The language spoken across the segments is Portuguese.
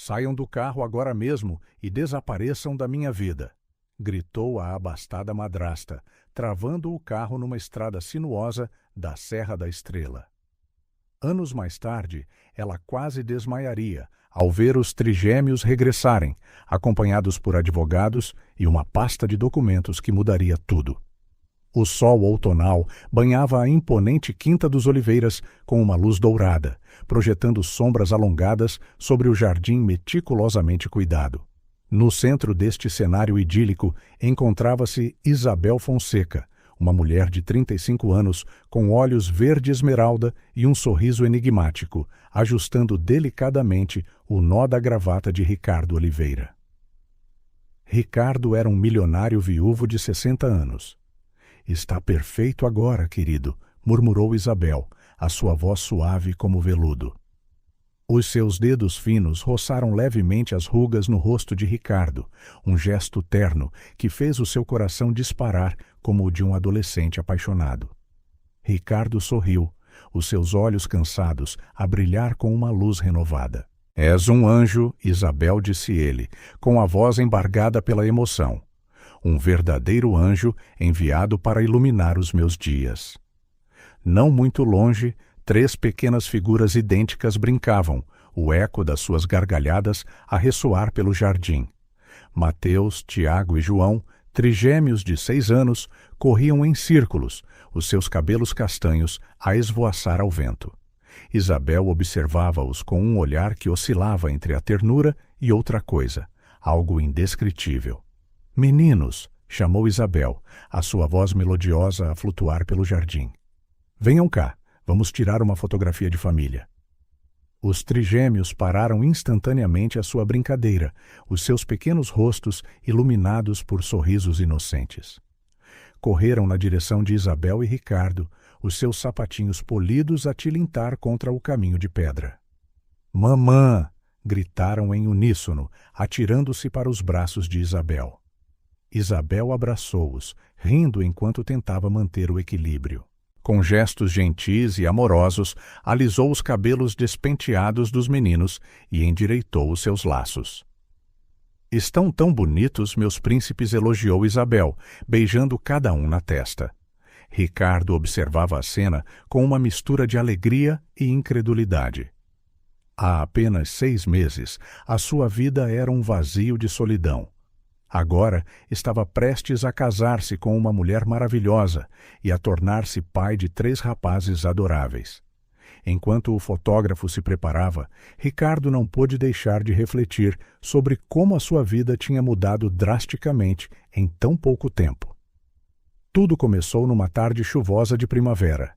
Saiam do carro agora mesmo e desapareçam da minha vida, gritou a abastada madrasta, travando o carro numa estrada sinuosa da Serra da Estrela. Anos mais tarde, ela quase desmaiaria ao ver os trigêmeos regressarem, acompanhados por advogados e uma pasta de documentos que mudaria tudo. O sol outonal banhava a imponente Quinta dos Oliveiras com uma luz dourada, projetando sombras alongadas sobre o jardim meticulosamente cuidado. No centro deste cenário idílico encontrava-se Isabel Fonseca, uma mulher de 35 anos com olhos verde esmeralda e um sorriso enigmático, ajustando delicadamente o nó da gravata de Ricardo Oliveira. Ricardo era um milionário viúvo de 60 anos. "Está perfeito agora, querido", murmurou Isabel, a sua voz suave como veludo. Os seus dedos finos roçaram levemente as rugas no rosto de Ricardo, um gesto terno que fez o seu coração disparar como o de um adolescente apaixonado. Ricardo sorriu, os seus olhos cansados a brilhar com uma luz renovada. "És um anjo", Isabel disse ele, com a voz embargada pela emoção. "Um verdadeiro anjo enviado para iluminar os meus dias." Não muito longe, 3 pequenas figuras idênticas brincavam, o eco das suas gargalhadas a ressoar pelo jardim. Mateus, Tiago e João, trigêmeos de 6 anos, corriam em círculos, os seus cabelos castanhos a esvoaçar ao vento. Isabel observava-os com um olhar que oscilava entre a ternura e outra coisa, algo indescritível. "Meninos", chamou Isabel, a sua voz melodiosa a flutuar pelo jardim. "Venham cá, vamos tirar uma fotografia de família." Os trigêmeos pararam instantaneamente a sua brincadeira, os seus pequenos rostos iluminados por sorrisos inocentes. Correram na direção de Isabel e Ricardo, os seus sapatinhos polidos a tilintar contra o caminho de pedra. "Mamã!" gritaram em uníssono, atirando-se para os braços de Isabel. Isabel abraçou-os, rindo enquanto tentava manter o equilíbrio. Com gestos gentis e amorosos, alisou os cabelos despenteados dos meninos e endireitou os seus laços. "Estão tão bonitos, meus príncipes", elogiou Isabel, beijando cada um na testa. Ricardo observava a cena com uma mistura de alegria e incredulidade. Há apenas 6 meses, a sua vida era um vazio de solidão. Agora estava prestes a casar-se com uma mulher maravilhosa e a tornar-se pai de 3 rapazes adoráveis. Enquanto o fotógrafo se preparava, Ricardo não pôde deixar de refletir sobre como a sua vida tinha mudado drasticamente em tão pouco tempo. Tudo começou numa tarde chuvosa de primavera.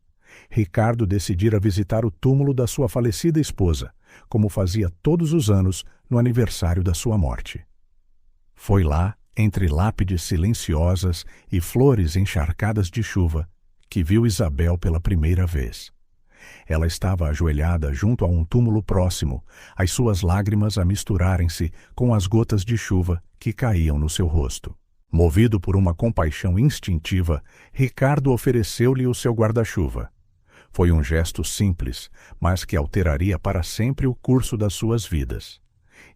Ricardo decidira visitar o túmulo da sua falecida esposa, como fazia todos os anos no aniversário da sua morte. Foi lá, entre lápides silenciosas e flores encharcadas de chuva, que viu Isabel pela primeira vez. Ela estava ajoelhada junto a um túmulo próximo, as suas lágrimas a misturarem-se com as gotas de chuva que caíam no seu rosto. Movido por uma compaixão instintiva, Ricardo ofereceu-lhe o seu guarda-chuva. Foi um gesto simples, mas que alteraria para sempre o curso das suas vidas.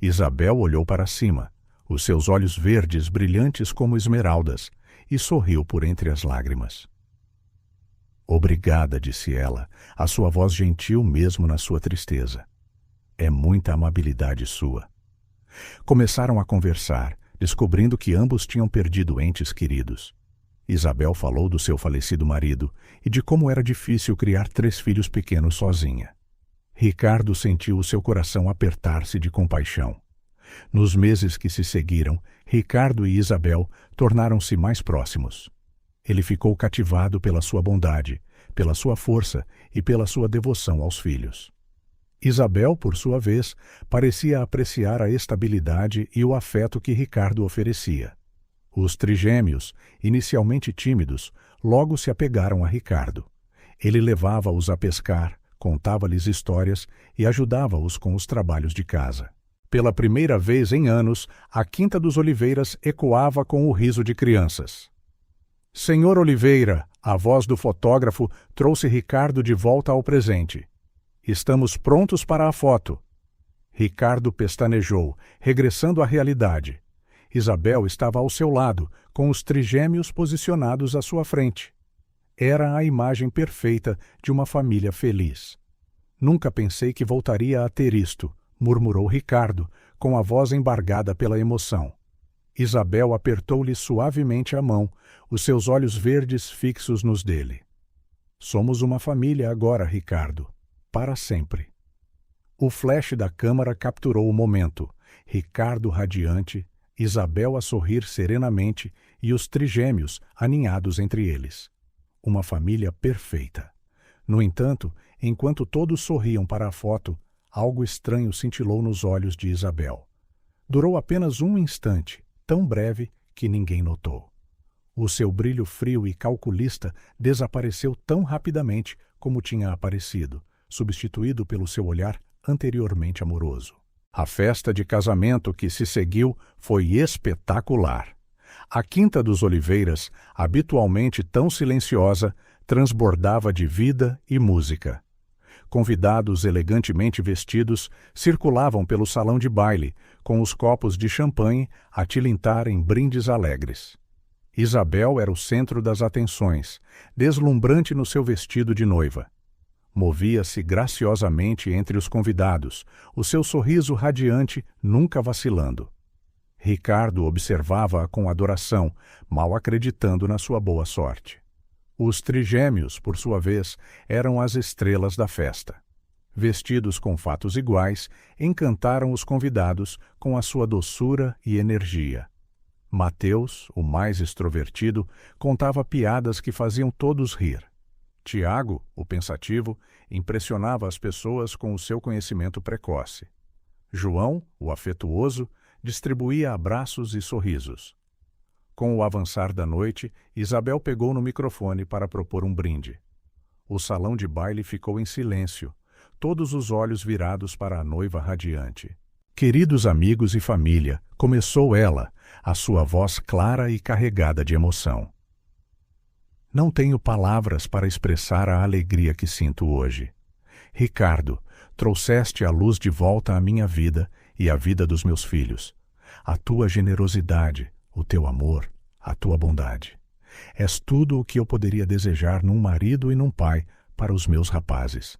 Isabel olhou para cima, os seus olhos verdes brilhantes como esmeraldas, e sorriu por entre as lágrimas. "Obrigada", disse ela, a sua voz gentil mesmo na sua tristeza. "É muita amabilidade sua." Começaram a conversar, descobrindo que ambos tinham perdido entes queridos. Isabel falou do seu falecido marido e de como era difícil criar 3 filhos pequenos sozinha. Ricardo sentiu o seu coração apertar-se de compaixão. Nos meses que se seguiram, Ricardo e Isabel tornaram-se mais próximos. Ele ficou cativado pela sua bondade, pela sua força e pela sua devoção aos filhos. Isabel, por sua vez, parecia apreciar a estabilidade e o afeto que Ricardo oferecia. Os trigêmeos, inicialmente tímidos, logo se apegaram a Ricardo. Ele levava-os a pescar, contava-lhes histórias e ajudava-os com os trabalhos de casa. Pela primeira vez em anos, a Quinta dos Oliveiras ecoava com o riso de crianças. "Senhor Oliveira", a voz do fotógrafo trouxe Ricardo de volta ao presente. "Estamos prontos para a foto." Ricardo pestanejou, regressando à realidade. Isabel estava ao seu lado, com os trigêmeos posicionados à sua frente. Era a imagem perfeita de uma família feliz. Nunca pensei que voltaria a ter isto, murmurou Ricardo, com a voz embargada pela emoção. Isabel apertou-lhe suavemente a mão, os seus olhos verdes fixos nos dele. Somos uma família agora, Ricardo. Para sempre. O flash da câmara capturou o momento. Ricardo radiante, Isabel a sorrir serenamente e os trigêmeos aninhados entre eles. Uma família perfeita. No entanto, enquanto todos sorriam para a foto, algo estranho cintilou nos olhos de Isabel. Durou apenas um instante, tão breve que ninguém notou. O seu brilho frio e calculista desapareceu tão rapidamente como tinha aparecido, substituído pelo seu olhar anteriormente amoroso. A festa de casamento que se seguiu foi espetacular. A Quinta dos Oliveiras, habitualmente tão silenciosa, transbordava de vida e música. Convidados elegantemente vestidos circulavam pelo salão de baile, com os copos de champanhe a tilintar em brindes alegres. Isabel era o centro das atenções, deslumbrante no seu vestido de noiva. Movia-se graciosamente entre os convidados, o seu sorriso radiante nunca vacilando. Ricardo observava-a com adoração, mal acreditando na sua boa sorte. Os trigêmeos, por sua vez, eram as estrelas da festa. Vestidos com fatos iguais, encantaram os convidados com a sua doçura e energia. Mateus, o mais extrovertido, contava piadas que faziam todos rir. Tiago, o pensativo, impressionava as pessoas com o seu conhecimento precoce. João, o afetuoso, distribuía abraços e sorrisos. Com o avançar da noite, Isabel pegou no microfone para propor um brinde. O salão de baile ficou em silêncio, todos os olhos virados para a noiva radiante. Queridos amigos e família, começou ela, a sua voz clara e carregada de emoção. Não tenho palavras para expressar a alegria que sinto hoje. Ricardo, trouxeste a luz de volta à minha vida e à vida dos meus filhos. A tua generosidade, o teu amor, a tua bondade. És tudo o que eu poderia desejar num marido e num pai para os meus rapazes.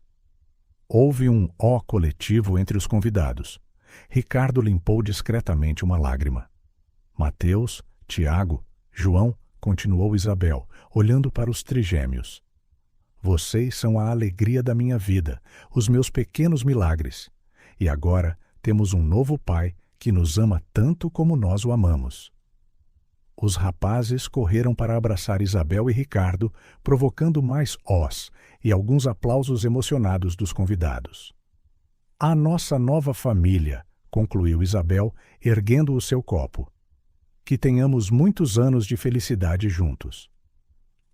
Houve um ó coletivo entre os convidados. Ricardo limpou discretamente uma lágrima. Mateus, Tiago, João, continuou Isabel, olhando para os trigêmeos. Vocês são a alegria da minha vida, os meus pequenos milagres. E agora temos um novo pai que nos ama tanto como nós o amamos. Os rapazes correram para abraçar Isabel e Ricardo, provocando mais ós e alguns aplausos emocionados dos convidados. A nossa nova família, concluiu Isabel, erguendo o seu copo. Que tenhamos muitos anos de felicidade juntos.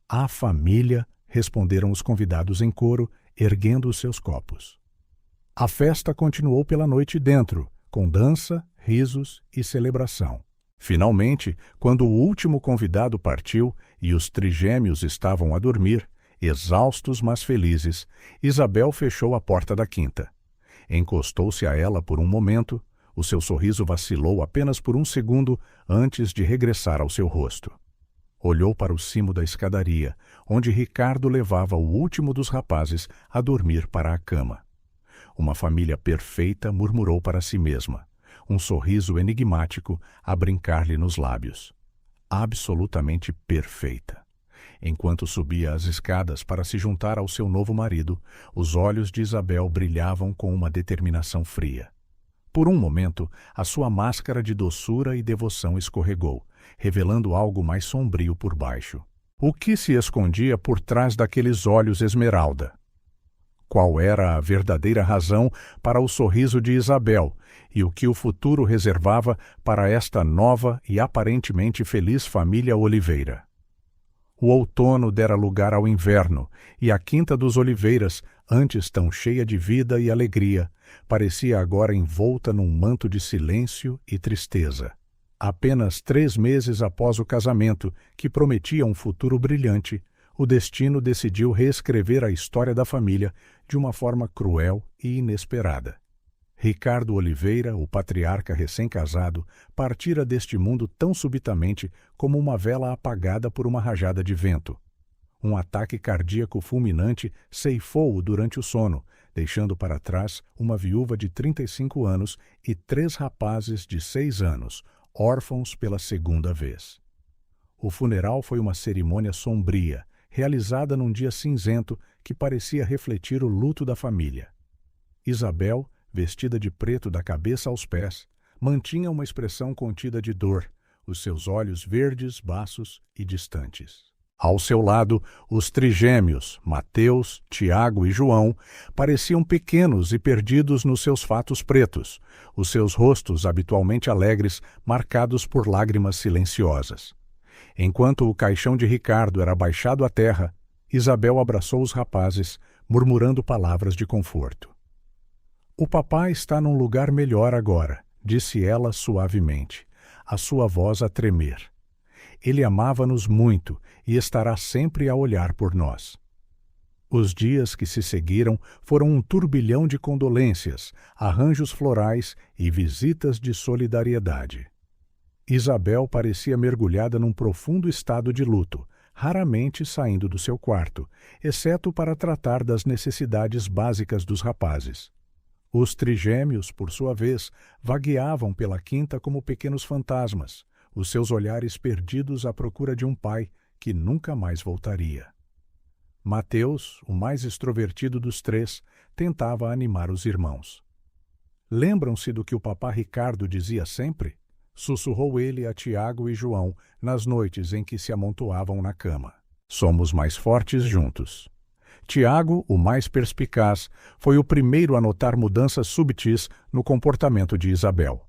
A família, responderam os convidados em coro, erguendo os seus copos. A festa continuou pela noite dentro, com dança, risos e celebração. Finalmente, quando o último convidado partiu e os trigêmeos estavam a dormir, exaustos mas felizes, Isabel fechou a porta da quinta. Encostou-se a ela por um momento, o seu sorriso vacilou apenas por um segundo antes de regressar ao seu rosto. Olhou para o cimo da escadaria, onde Ricardo levava o último dos rapazes a dormir para a cama. Uma família perfeita, murmurou para si mesma, um sorriso enigmático a brincar-lhe nos lábios. Absolutamente perfeita. Enquanto subia as escadas para se juntar ao seu novo marido, os olhos de Isabel brilhavam com uma determinação fria. Por um momento, a sua máscara de doçura e devoção escorregou, revelando algo mais sombrio por baixo. O que se escondia por trás daqueles olhos esmeralda? Qual era a verdadeira razão para o sorriso de Isabel e o que o futuro reservava para esta nova e aparentemente feliz família Oliveira? O outono dera lugar ao inverno, e a Quinta dos Oliveiras, antes tão cheia de vida e alegria, parecia agora envolta num manto de silêncio e tristeza. Apenas 3 meses após o casamento, que prometia um futuro brilhante, o destino decidiu reescrever a história da família de uma forma cruel e inesperada. Ricardo Oliveira, o patriarca recém-casado, partira deste mundo tão subitamente como uma vela apagada por uma rajada de vento. Um ataque cardíaco fulminante ceifou-o durante o sono, deixando para trás uma viúva de 35 anos e 3 rapazes de 6 anos, órfãos pela segunda vez. O funeral foi uma cerimônia sombria, realizada num dia cinzento que parecia refletir o luto da família. Isabel, vestida de preto da cabeça aos pés, mantinha uma expressão contida de dor, os seus olhos verdes, baços e distantes. Ao seu lado, os trigêmeos, Mateus, Tiago e João, pareciam pequenos e perdidos nos seus fatos pretos, os seus rostos habitualmente alegres marcados por lágrimas silenciosas. Enquanto o caixão de Ricardo era baixado à terra, Isabel abraçou os rapazes, murmurando palavras de conforto. "O papai está num lugar melhor agora", disse ela suavemente, a sua voz a tremer. "Ele amava-nos muito e estará sempre a olhar por nós." Os dias que se seguiram foram um turbilhão de condolências, arranjos florais e visitas de solidariedade. Isabel parecia mergulhada num profundo estado de luto, raramente saindo do seu quarto, exceto para tratar das necessidades básicas dos rapazes. Os trigêmeos, por sua vez, vagueavam pela quinta como pequenos fantasmas, os seus olhares perdidos à procura de um pai que nunca mais voltaria. Mateus, o mais extrovertido dos 3, tentava animar os irmãos. "Lembram-se do que o papá Ricardo dizia sempre?" sussurrou ele a Tiago e João nas noites em que se amontoavam na cama. "Somos mais fortes juntos." Tiago, o mais perspicaz, foi o primeiro a notar mudanças subtis no comportamento de Isabel.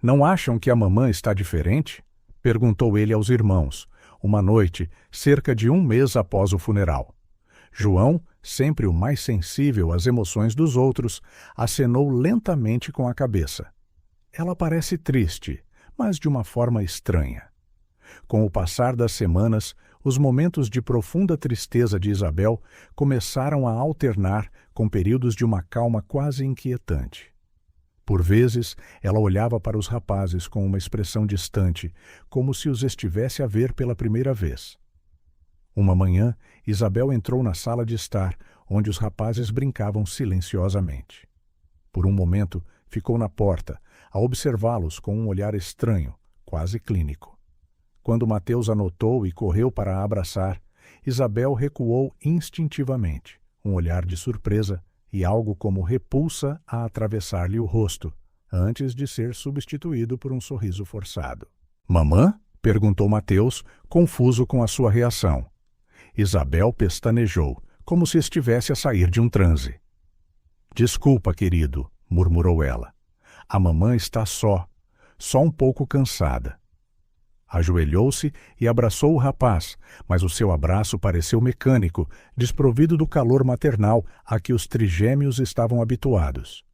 "Não acham que a mamã está diferente?" perguntou ele aos irmãos, uma noite, cerca de 1 mês após o funeral. João, sempre o mais sensível às emoções dos outros, acenou lentamente com a cabeça. "Ela parece triste, mas de uma forma estranha." Com o passar das semanas, os momentos de profunda tristeza de Isabel começaram a alternar com períodos de uma calma quase inquietante. Por vezes, ela olhava para os rapazes com uma expressão distante, como se os estivesse a ver pela primeira vez. Uma manhã, Isabel entrou na sala de estar, onde os rapazes brincavam silenciosamente. Por um momento, ficou na porta, a observá-los com um olhar estranho, quase clínico. Quando Mateus a notou e correu para a abraçar, Isabel recuou instintivamente, um olhar de surpresa e algo como repulsa a atravessar-lhe o rosto, antes de ser substituído por um sorriso forçado. "Mamã?" perguntou Mateus, confuso com a sua reação. Isabel pestanejou, como se estivesse a sair de um transe. "Desculpa, querido", murmurou ela. "A mamã está só um pouco cansada." Ajoelhou-se e abraçou o rapaz, mas o seu abraço pareceu mecânico, desprovido do calor maternal a que os trigêmeos estavam habituados.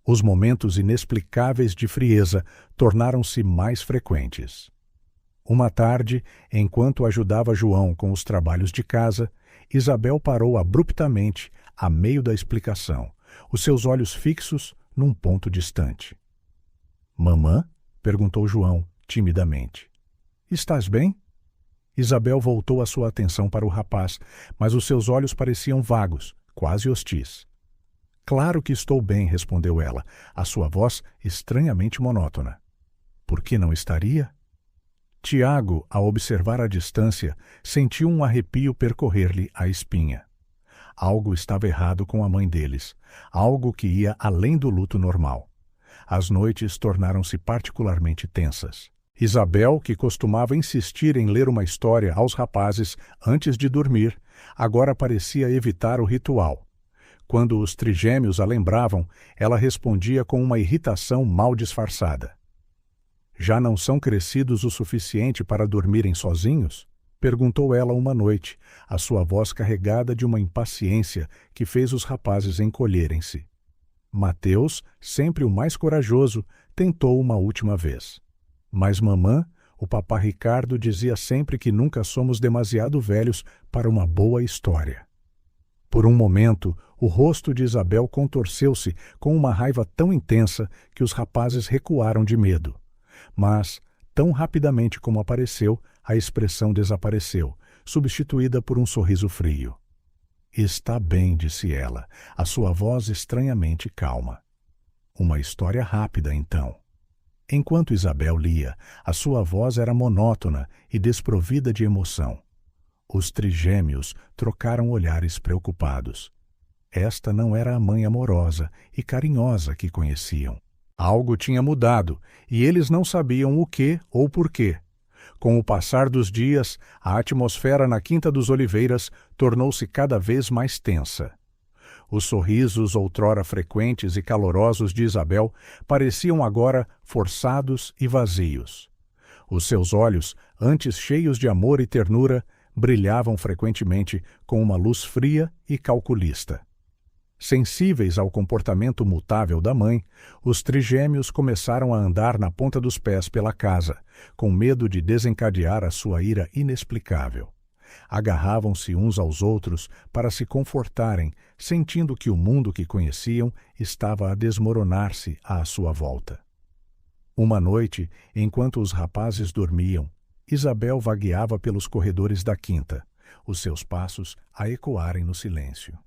Os momentos inexplicáveis de frieza tornaram-se mais frequentes. Uma tarde, enquanto ajudava João com os trabalhos de casa, Isabel parou abruptamente, a meio da explicação, os seus olhos fixos num ponto distante. "Mamã?" perguntou João, timidamente. "Estás bem?" Isabel voltou a sua atenção para o rapaz, mas os seus olhos pareciam vagos, quase hostis. "Claro que estou bem", respondeu ela, a sua voz estranhamente monótona. "Por que não estaria?" Tiago, ao observar a distância, sentiu um arrepio percorrer-lhe a espinha. Algo estava errado com a mãe deles, algo que ia além do luto normal. As noites tornaram-se particularmente tensas. Isabel, que costumava insistir em ler uma história aos rapazes antes de dormir, agora parecia evitar o ritual. Quando os trigêmeos a lembravam, ela respondia com uma irritação mal disfarçada. "Já não são crescidos o suficiente para dormirem sozinhos?" perguntou ela uma noite, a sua voz carregada de uma impaciência que fez os rapazes encolherem-se. Mateus, sempre o mais corajoso, tentou uma última vez. "Mas mamã, o papá Ricardo dizia sempre que nunca somos demasiado velhos para uma boa história." Por um momento, O rosto de Isabel contorceu-se com uma raiva tão intensa que os rapazes recuaram de medo. Mas, tão rapidamente como apareceu, a expressão desapareceu, substituída por um sorriso frio. Está bem, disse ela, a sua voz estranhamente calma. Uma história rápida, então. Enquanto Isabel lia, a sua voz era monótona e desprovida de emoção. Os trigêmeos trocaram olhares preocupados. Esta não era a mãe amorosa e carinhosa que conheciam. Algo tinha mudado, e eles não sabiam o que ou porquê. Com o passar dos dias, a atmosfera na Quinta dos Oliveiras tornou-se cada vez mais tensa. Os sorrisos outrora frequentes e calorosos de Isabel pareciam agora forçados e vazios. Os seus olhos, antes cheios de amor e ternura, brilhavam frequentemente com uma luz fria e calculista. Sensíveis ao comportamento mutável da mãe, os trigêmeos começaram a andar na ponta dos pés pela casa, com medo de desencadear a sua ira inexplicável. Agarravam-se uns aos outros para se confortarem, sentindo que o mundo que conheciam estava a desmoronar-se à sua volta. Uma noite, enquanto os rapazes dormiam, Isabel vagueava pelos corredores da quinta, os seus passos a ecoarem no silêncio.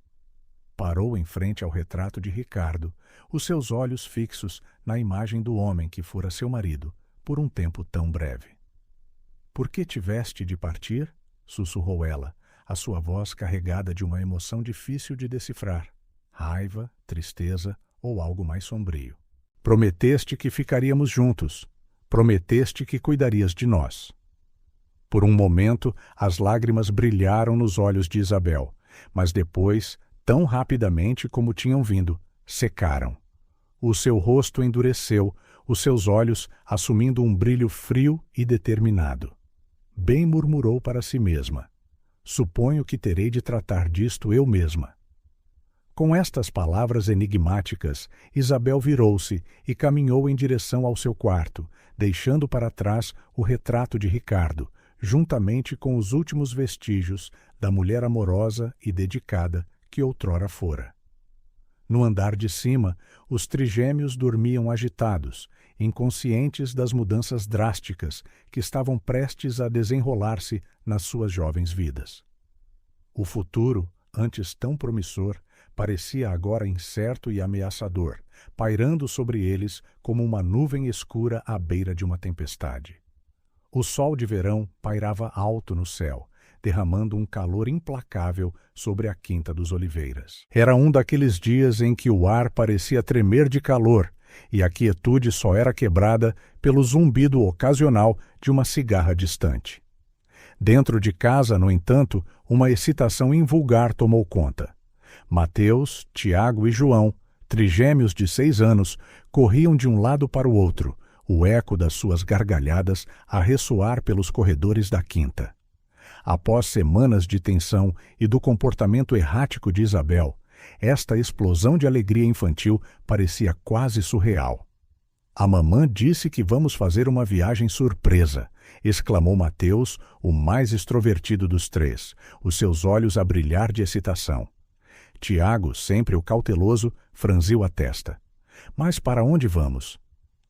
Parou em frente ao retrato de Ricardo, os seus olhos fixos na imagem do homem que fora seu marido, por um tempo tão breve. — Por que tiveste de partir? Sussurrou ela, a sua voz carregada de uma emoção difícil de decifrar. Raiva, tristeza ou algo mais sombrio. — Prometeste que ficaríamos juntos. Prometeste que cuidarias de nós. Por um momento, as lágrimas brilharam nos olhos de Isabel, mas depois, tão rapidamente como tinham vindo, secaram. O seu rosto endureceu, os seus olhos assumindo um brilho frio e determinado. Bem murmurou para si mesma: suponho que terei de tratar disto eu mesma. Com estas palavras enigmáticas, Isabel virou-se e caminhou em direção ao seu quarto, deixando para trás o retrato de Ricardo, juntamente com os últimos vestígios da mulher amorosa e dedicada que outrora fora. No andar de cima, os trigêmeos dormiam agitados, inconscientes das mudanças drásticas que estavam prestes a desenrolar-se nas suas jovens vidas. O futuro, antes tão promissor, parecia agora incerto e ameaçador, pairando sobre eles como uma nuvem escura à beira de uma tempestade. O sol de verão pairava alto no céu, derramando um calor implacável sobre a Quinta dos Oliveiras. Era um daqueles dias em que o ar parecia tremer de calor e a quietude só era quebrada pelo zumbido ocasional de uma cigarra distante. Dentro de casa, no entanto, uma excitação invulgar tomou conta. Mateus, Tiago e João, trigêmeos de 6 anos, corriam de um lado para o outro, o eco das suas gargalhadas a ressoar pelos corredores da quinta. Após semanas de tensão e do comportamento errático de Isabel, esta explosão de alegria infantil parecia quase surreal. A mamã disse que vamos fazer uma viagem surpresa, exclamou Mateus, o mais extrovertido dos três, os seus olhos a brilhar de excitação. Tiago, sempre o cauteloso, franziu a testa. Mas para onde vamos?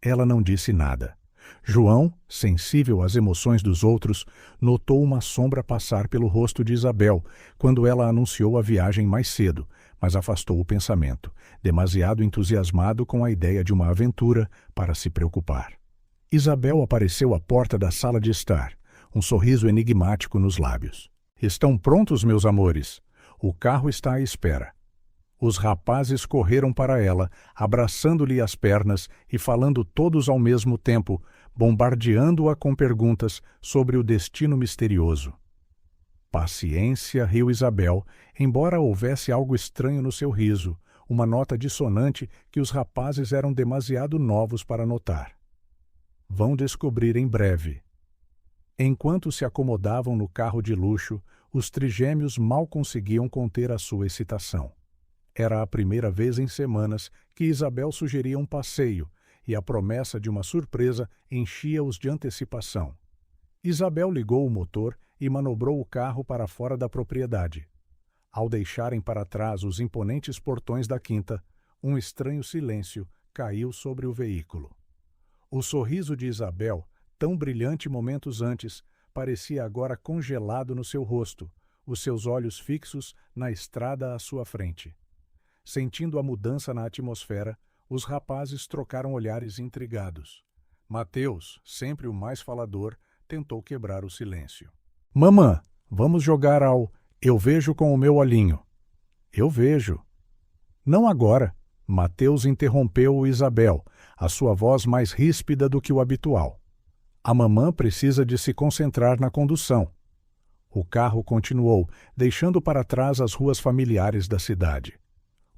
Ela não disse nada. João, sensível às emoções dos outros, notou uma sombra passar pelo rosto de Isabel quando ela anunciou a viagem mais cedo, mas afastou o pensamento, demasiado entusiasmado com a ideia de uma aventura para se preocupar. Isabel apareceu à porta da sala de estar, um sorriso enigmático nos lábios. — Estão prontos, meus amores? O carro está à espera. Os rapazes correram para ela, abraçando-lhe as pernas e falando todos ao mesmo tempo, bombardeando-a com perguntas sobre o destino misterioso. Paciência, riu Isabel, embora houvesse algo estranho no seu riso, uma nota dissonante que os rapazes eram demasiado novos para notar. Vão descobrir em breve. Enquanto se acomodavam no carro de luxo, os trigêmeos mal conseguiam conter a sua excitação. Era a primeira vez em semanas que Isabel sugeria um passeio, e a promessa de uma surpresa enchia-os de antecipação. Isabel ligou o motor e manobrou o carro para fora da propriedade. Ao deixarem para trás os imponentes portões da quinta, um estranho silêncio caiu sobre o veículo. O sorriso de Isabel, tão brilhante momentos antes, parecia agora congelado no seu rosto, os seus olhos fixos na estrada à sua frente. Sentindo a mudança na atmosfera, os rapazes trocaram olhares intrigados. Mateus, sempre o mais falador, tentou quebrar o silêncio. — Mamã, vamos jogar ao Eu Vejo com o Meu Olhinho. — Eu vejo. — Não agora. Mateus interrompeu Isabel, a sua voz mais ríspida do que o habitual. A mamã precisa de se concentrar na condução. O carro continuou, deixando para trás as ruas familiares da cidade.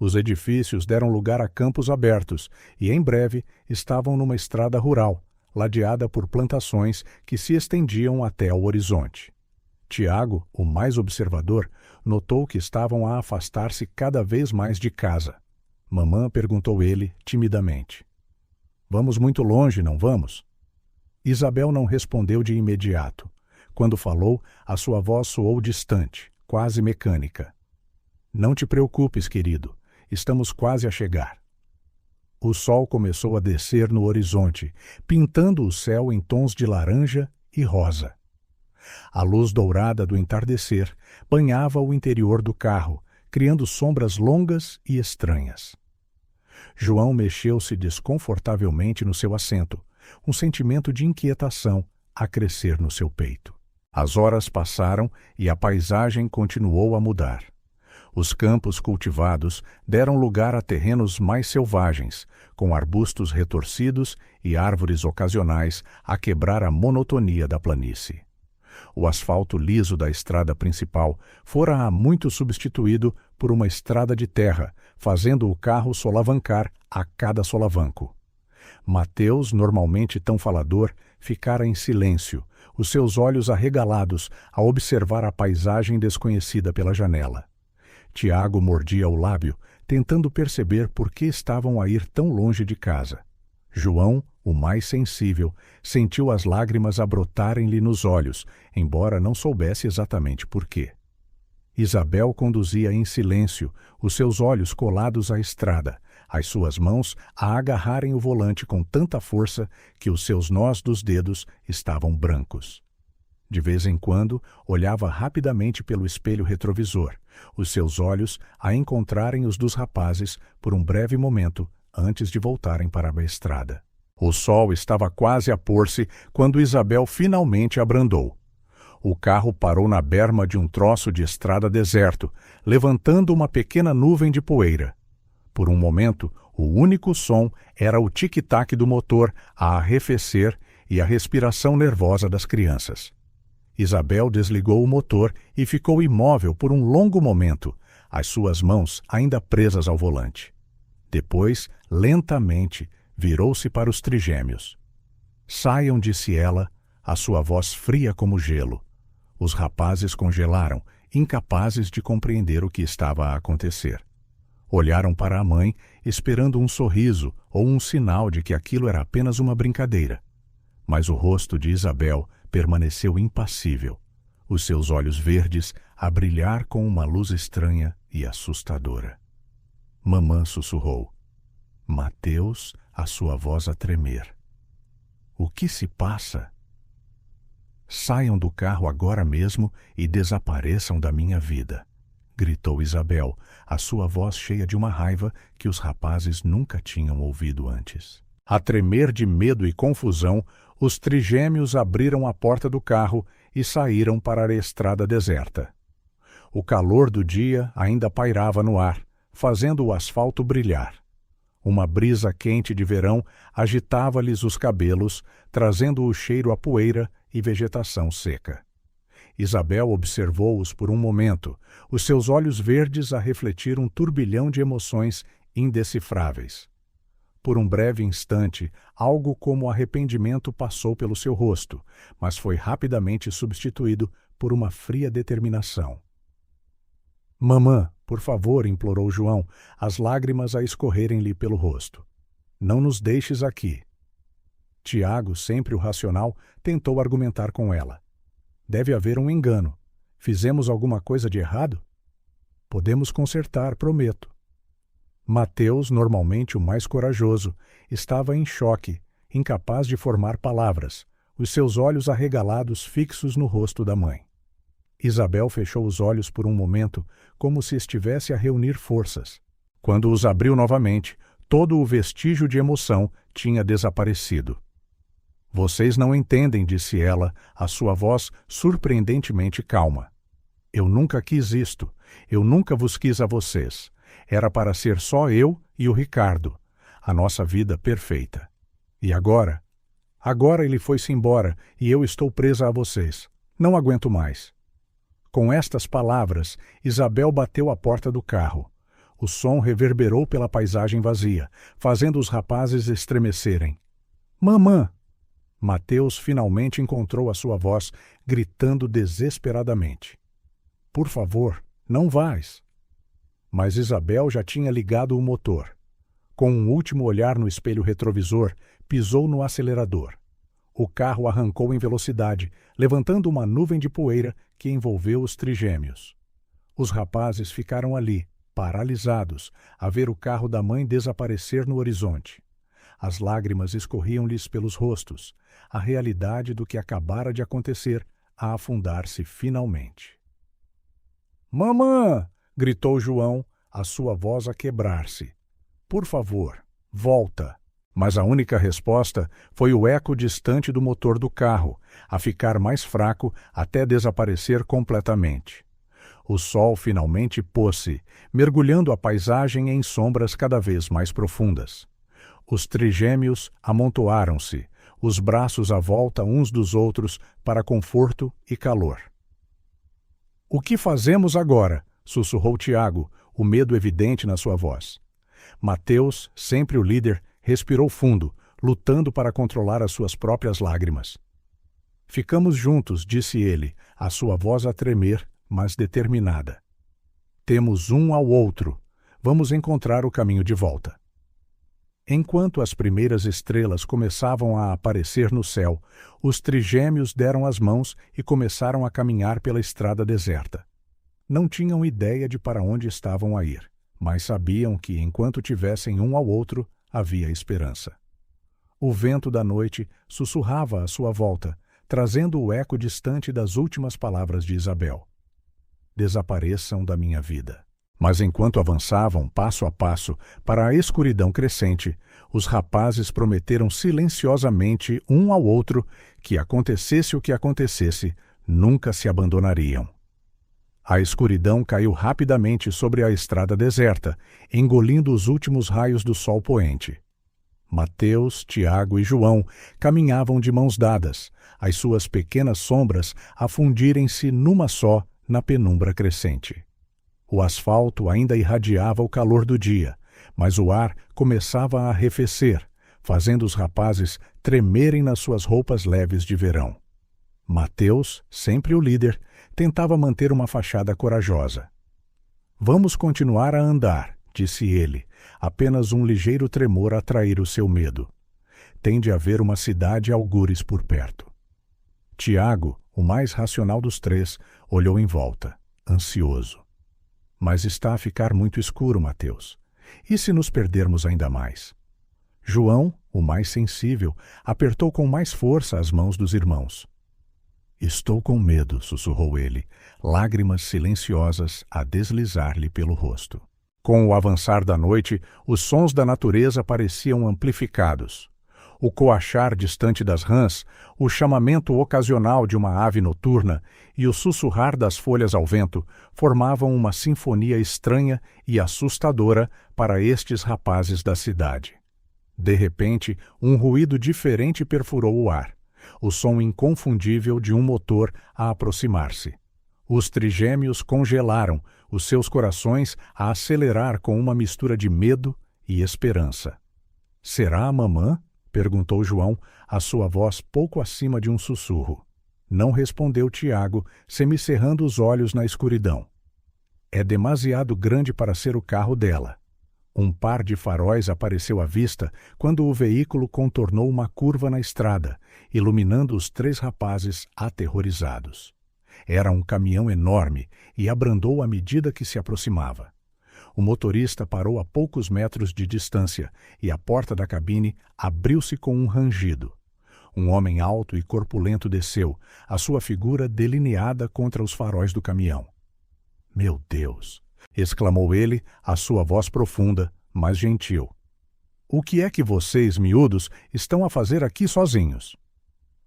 Os edifícios deram lugar a campos abertos e, em breve, estavam numa estrada rural, ladeada por plantações que se estendiam até ao horizonte. Tiago, o mais observador, notou que estavam a afastar-se cada vez mais de casa. Mamã perguntou ele, timidamente. — Vamos muito longe, não vamos? Isabel não respondeu de imediato. Quando falou, a sua voz soou distante, quase mecânica. — Não te preocupes, querido. Estamos quase a chegar. O sol começou a descer no horizonte, pintando o céu em tons de laranja e rosa. A luz dourada do entardecer banhava o interior do carro, criando sombras longas e estranhas. João mexeu-se desconfortavelmente no seu assento, um sentimento de inquietação a crescer no seu peito. As horas passaram e a paisagem continuou a mudar. Os campos cultivados deram lugar a terrenos mais selvagens, com arbustos retorcidos e árvores ocasionais a quebrar a monotonia da planície. O asfalto liso da estrada principal fora há muito substituído por uma estrada de terra, fazendo o carro solavancar a cada solavanco. Mateus, normalmente tão falador, ficara em silêncio, os seus olhos arregalados a observar a paisagem desconhecida pela janela. Tiago mordia o lábio, tentando perceber por que estavam a ir tão longe de casa. João, o mais sensível, sentiu as lágrimas a brotarem-lhe nos olhos, embora não soubesse exatamente por quê. Isabel conduzia em silêncio, os seus olhos colados à estrada, as suas mãos a agarrarem o volante com tanta força que os seus nós dos dedos estavam brancos. De vez em quando, olhava rapidamente pelo espelho retrovisor, os seus olhos a encontrarem os dos rapazes por um breve momento antes de voltarem para a estrada. O sol estava quase a pôr-se quando Isabel finalmente abrandou. O carro parou na berma de um troço de estrada deserto, levantando uma pequena nuvem de poeira. Por um momento, o único som era o tic-tac do motor a arrefecer e a respiração nervosa das crianças. Isabel desligou o motor e ficou imóvel por um longo momento, as suas mãos ainda presas ao volante. Depois, lentamente, virou-se para os trigêmeos. — Saiam, disse ela, a sua voz fria como gelo. Os rapazes congelaram, incapazes de compreender o que estava a acontecer. Olharam para a mãe, esperando um sorriso ou um sinal de que aquilo era apenas uma brincadeira. Mas o rosto de Isabel permaneceu impassível, os seus olhos verdes a brilhar com uma luz estranha e assustadora. Mamã sussurrou. Mateus, a sua voz a tremer. — O que se passa? — Saiam do carro agora mesmo e desapareçam da minha vida, gritou Isabel, a sua voz cheia de uma raiva que os rapazes nunca tinham ouvido antes. A tremer de medo e confusão, os trigêmeos abriram a porta do carro e saíram para a estrada deserta. O calor do dia ainda pairava no ar, fazendo o asfalto brilhar. Uma brisa quente de verão agitava-lhes os cabelos, trazendo o cheiro a poeira e vegetação seca. Isabel observou-os por um momento, os seus olhos verdes a refletir um turbilhão de emoções indecifráveis. Por um breve instante, algo como arrependimento passou pelo seu rosto, mas foi rapidamente substituído por uma fria determinação. — Mamã, por favor, implorou João, as lágrimas a escorrerem-lhe pelo rosto. — Não nos deixes aqui. Tiago, sempre o racional, tentou argumentar com ela. — Deve haver um engano. Fizemos alguma coisa de errado? Podemos consertar, prometo. Mateus, normalmente o mais corajoso, estava em choque, incapaz de formar palavras, os seus olhos arregalados fixos no rosto da mãe. Isabel fechou os olhos por um momento, como se estivesse a reunir forças. Quando os abriu novamente, todo o vestígio de emoção tinha desaparecido. Vocês não entendem, disse ela, a sua voz surpreendentemente calma. Eu nunca quis isto. Eu nunca vos quis a vocês. Era para ser só eu e o Ricardo. A nossa vida perfeita. E agora? Agora ele foi-se embora e eu estou presa a vocês. Não aguento mais. Com estas palavras, Isabel bateu a porta do carro. O som reverberou pela paisagem vazia, fazendo os rapazes estremecerem. Mamã! Mateus finalmente encontrou a sua voz, gritando desesperadamente. Por favor, não vás. Mas Isabel já tinha ligado o motor. Com um último olhar no espelho retrovisor, pisou no acelerador. O carro arrancou em velocidade, levantando uma nuvem de poeira que envolveu os trigêmeos. Os rapazes ficaram ali, paralisados, a ver o carro da mãe desaparecer no horizonte. As lágrimas escorriam-lhes pelos rostos, a realidade do que acabara de acontecer a afundar-se finalmente. Mamã! Gritou João, a sua voz a quebrar-se. Por favor, volta. Mas a única resposta foi o eco distante do motor do carro, a ficar mais fraco até desaparecer completamente. O sol finalmente pôs-se, mergulhando a paisagem em sombras cada vez mais profundas. Os trigêmeos amontoaram-se, os braços à volta uns dos outros para conforto e calor. O que fazemos agora? Sussurrou Tiago, o medo evidente na sua voz. Mateus, sempre o líder, respirou fundo, lutando para controlar as suas próprias lágrimas. Ficamos juntos, disse ele, a sua voz a tremer, mas determinada. Temos um ao outro. Vamos encontrar o caminho de volta. Enquanto as primeiras estrelas começavam a aparecer no céu, os trigêmeos deram as mãos e começaram a caminhar pela estrada deserta. Não tinham ideia de para onde estavam a ir, mas sabiam que, enquanto tivessem um ao outro, havia esperança. O vento da noite sussurrava à sua volta, trazendo o eco distante das últimas palavras de Isabel. Desapareçam da minha vida. Mas enquanto avançavam, passo a passo, para a escuridão crescente, os rapazes prometeram silenciosamente um ao outro que, acontecesse o que acontecesse, nunca se abandonariam. A escuridão caiu rapidamente sobre a estrada deserta, engolindo os últimos raios do sol poente. Mateus, Tiago e João caminhavam de mãos dadas, as suas pequenas sombras a fundirem-se numa só na penumbra crescente. O asfalto ainda irradiava o calor do dia, mas o ar começava a arrefecer, fazendo os rapazes tremerem nas suas roupas leves de verão. Mateus, sempre o líder, tentava manter uma fachada corajosa. Vamos continuar a andar, disse ele, apenas um ligeiro tremor a atrair o seu medo. Tem de haver uma cidade algures por perto. Tiago, o mais racional dos três, olhou em volta, ansioso. Mas está a ficar muito escuro, Mateus. E se nos perdermos ainda mais? João, o mais sensível, apertou com mais força as mãos dos irmãos. Estou com medo, sussurrou ele, lágrimas silenciosas a deslizar-lhe pelo rosto. Com o avançar da noite, os sons da natureza pareciam amplificados. O coachar distante das rãs, o chamamento ocasional de uma ave noturna e o sussurrar das folhas ao vento formavam uma sinfonia estranha e assustadora para estes rapazes da cidade. De repente, um ruído diferente perfurou o ar, o som inconfundível de um motor a aproximar-se. Os trigêmeos congelaram, os seus corações a acelerar com uma mistura de medo e esperança. Será a mamã? Perguntou João, a sua voz pouco acima de um sussurro. Não respondeu Tiago, semicerrando os olhos na escuridão. É demasiado grande para ser o carro dela. Um par de faróis apareceu à vista quando o veículo contornou uma curva na estrada, iluminando os três rapazes aterrorizados. Era um caminhão enorme e abrandou à medida que se aproximava. O motorista parou a poucos metros de distância e a porta da cabine abriu-se com um rangido. Um homem alto e corpulento desceu, a sua figura delineada contra os faróis do caminhão. — Meu Deus! Exclamou ele, a sua voz profunda, mas gentil. — O que é que vocês, miúdos, estão a fazer aqui sozinhos?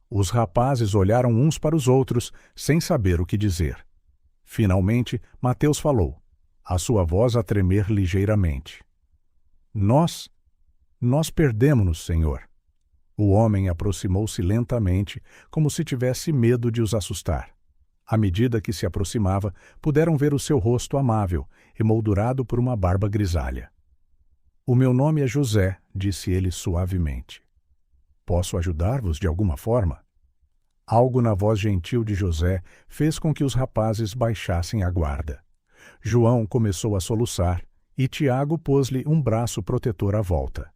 Os rapazes olharam uns para os outros, sem saber o que dizer. Finalmente, Mateus falou, a sua voz a tremer ligeiramente. — Nós perdemos-nos, Senhor. O homem aproximou-se lentamente, como se tivesse medo de os assustar. À medida que se aproximava, puderam ver o seu rosto amável, emoldurado por uma barba grisalha. — O meu nome é José, disse ele suavemente. — Posso ajudar-vos de alguma forma? Algo na voz gentil de José fez com que os rapazes baixassem a guarda. João começou a soluçar e Tiago pôs-lhe um braço protetor à volta.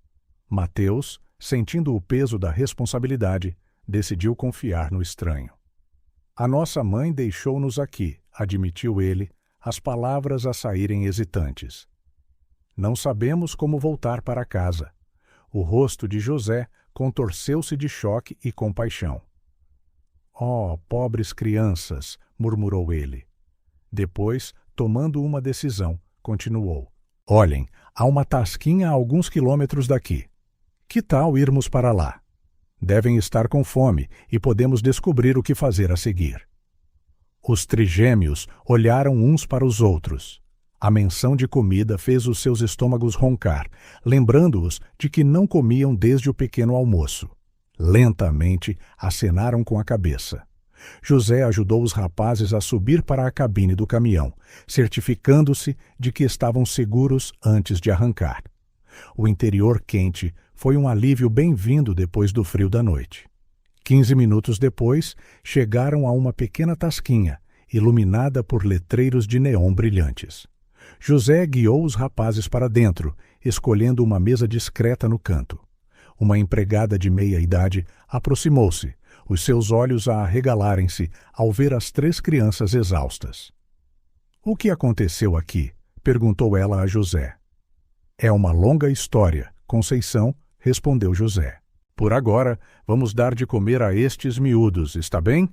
Mateus, sentindo o peso da responsabilidade, decidiu confiar no estranho. — A nossa mãe deixou-nos aqui, admitiu ele, as palavras a saírem hesitantes. Não sabemos como voltar para casa. O rosto de José contorceu-se de choque e compaixão. — Oh, pobres crianças! Murmurou ele. Depois, tomando uma decisão, continuou. — Olhem, há uma tasquinha a alguns quilômetros daqui. Que tal irmos para lá? Devem estar com fome e podemos descobrir o que fazer a seguir. Os trigêmeos olharam uns para os outros. A menção de comida fez os seus estômagos roncar, lembrando-os de que não comiam desde o pequeno almoço. Lentamente, acenaram com a cabeça. José ajudou os rapazes a subir para a cabine do caminhão, certificando-se de que estavam seguros antes de arrancar. O interior quente foi um alívio bem-vindo depois do frio da noite. 15 minutos depois, chegaram a uma pequena tasquinha, iluminada por letreiros de neon brilhantes. José guiou os rapazes para dentro, escolhendo uma mesa discreta no canto. Uma empregada de meia-idade aproximou-se, os seus olhos a arregalarem-se ao ver as 3 crianças exaustas. — O que aconteceu aqui? Perguntou ela a José. — É uma longa história, Conceição, respondeu José. Por agora, vamos dar de comer a estes miúdos, está bem?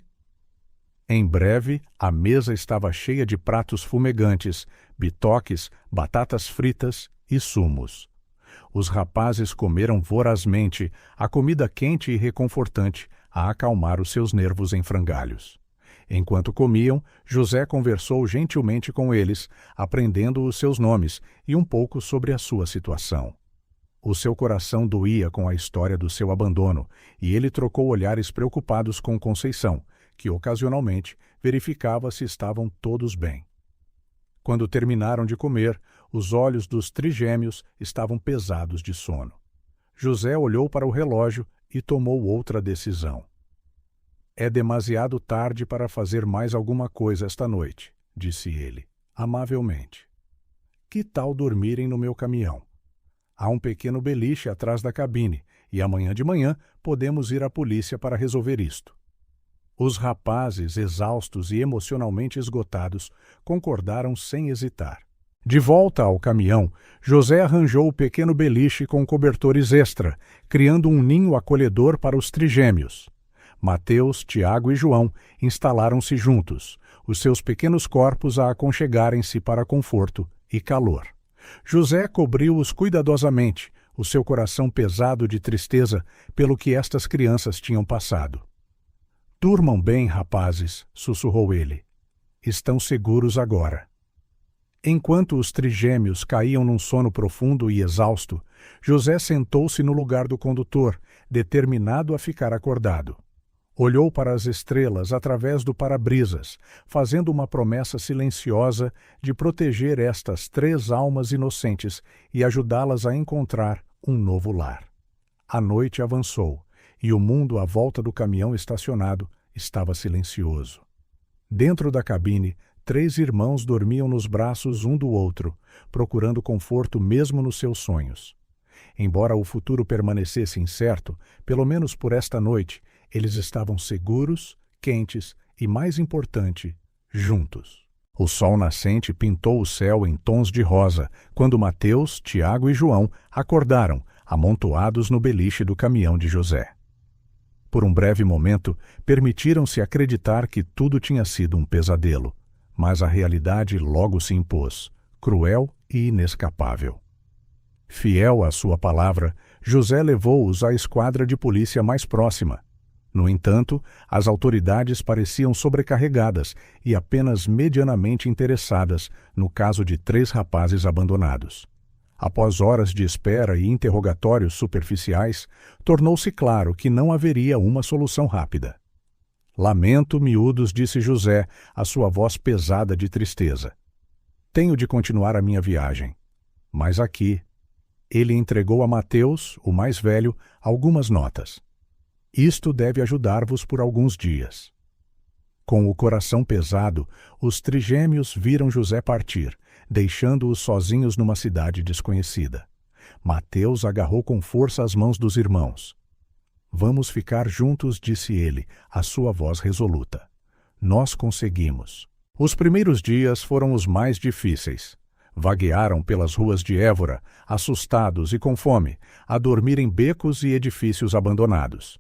Em breve, a mesa estava cheia de pratos fumegantes, bitoques, batatas fritas e sumos. Os rapazes comeram vorazmente a comida quente e reconfortante a acalmar os seus nervos em frangalhos. Enquanto comiam, José conversou gentilmente com eles, aprendendo os seus nomes e um pouco sobre a sua situação. O seu coração doía com a história do seu abandono, e ele trocou olhares preocupados com Conceição, que ocasionalmente verificava se estavam todos bem. Quando terminaram de comer, os olhos dos trigêmeos estavam pesados de sono. José olhou para o relógio e tomou outra decisão. — É demasiado tarde para fazer mais alguma coisa esta noite, disse ele, amavelmente. — Que tal dormirem no meu caminhão? Há um pequeno beliche atrás da cabine, e amanhã de manhã podemos ir à polícia para resolver isto. Os rapazes, exaustos e emocionalmente esgotados, concordaram sem hesitar. De volta ao caminhão, José arranjou o pequeno beliche com cobertores extra, criando um ninho acolhedor para os trigêmeos. Mateus, Tiago e João instalaram-se juntos, os seus pequenos corpos a aconchegarem-se para conforto e calor. José cobriu-os cuidadosamente, o seu coração pesado de tristeza pelo que estas crianças tinham passado. — Durmam bem, rapazes, sussurrou ele. Estão seguros agora. Enquanto os trigêmeos caíam num sono profundo e exausto, José sentou-se no lugar do condutor, determinado a ficar acordado. Olhou para as estrelas através do para-brisas, fazendo uma promessa silenciosa de proteger estas 3 almas inocentes e ajudá-las a encontrar um novo lar. A noite avançou, e o mundo à volta do caminhão estacionado estava silencioso. Dentro da cabine, 3 irmãos dormiam nos braços um do outro, procurando conforto mesmo nos seus sonhos. Embora o futuro permanecesse incerto, pelo menos por esta noite, eles estavam seguros, quentes e, mais importante, juntos. O sol nascente pintou o céu em tons de rosa quando Mateus, Tiago e João acordaram, amontoados no beliche do caminhão de José. Por um breve momento, permitiram-se acreditar que tudo tinha sido um pesadelo, mas a realidade logo se impôs, cruel e inescapável. Fiel à sua palavra, José levou-os à esquadra de polícia mais próxima. No entanto, as autoridades pareciam sobrecarregadas e apenas medianamente interessadas no caso de 3 rapazes abandonados. Após horas de espera e interrogatórios superficiais, tornou-se claro que não haveria uma solução rápida. Lamento, miúdos, disse José, a sua voz pesada de tristeza. Tenho de continuar a minha viagem. Mas aqui, ele entregou a Mateus, o mais velho, algumas notas. Isto deve ajudar-vos por alguns dias. Com o coração pesado, os trigêmeos viram José partir, deixando-os sozinhos numa cidade desconhecida. Mateus agarrou com força as mãos dos irmãos. Vamos ficar juntos, disse ele, a sua voz resoluta. Nós conseguimos. Os primeiros dias foram os mais difíceis. Vaguearam pelas ruas de Évora, assustados e com fome, a dormir em becos e edifícios abandonados.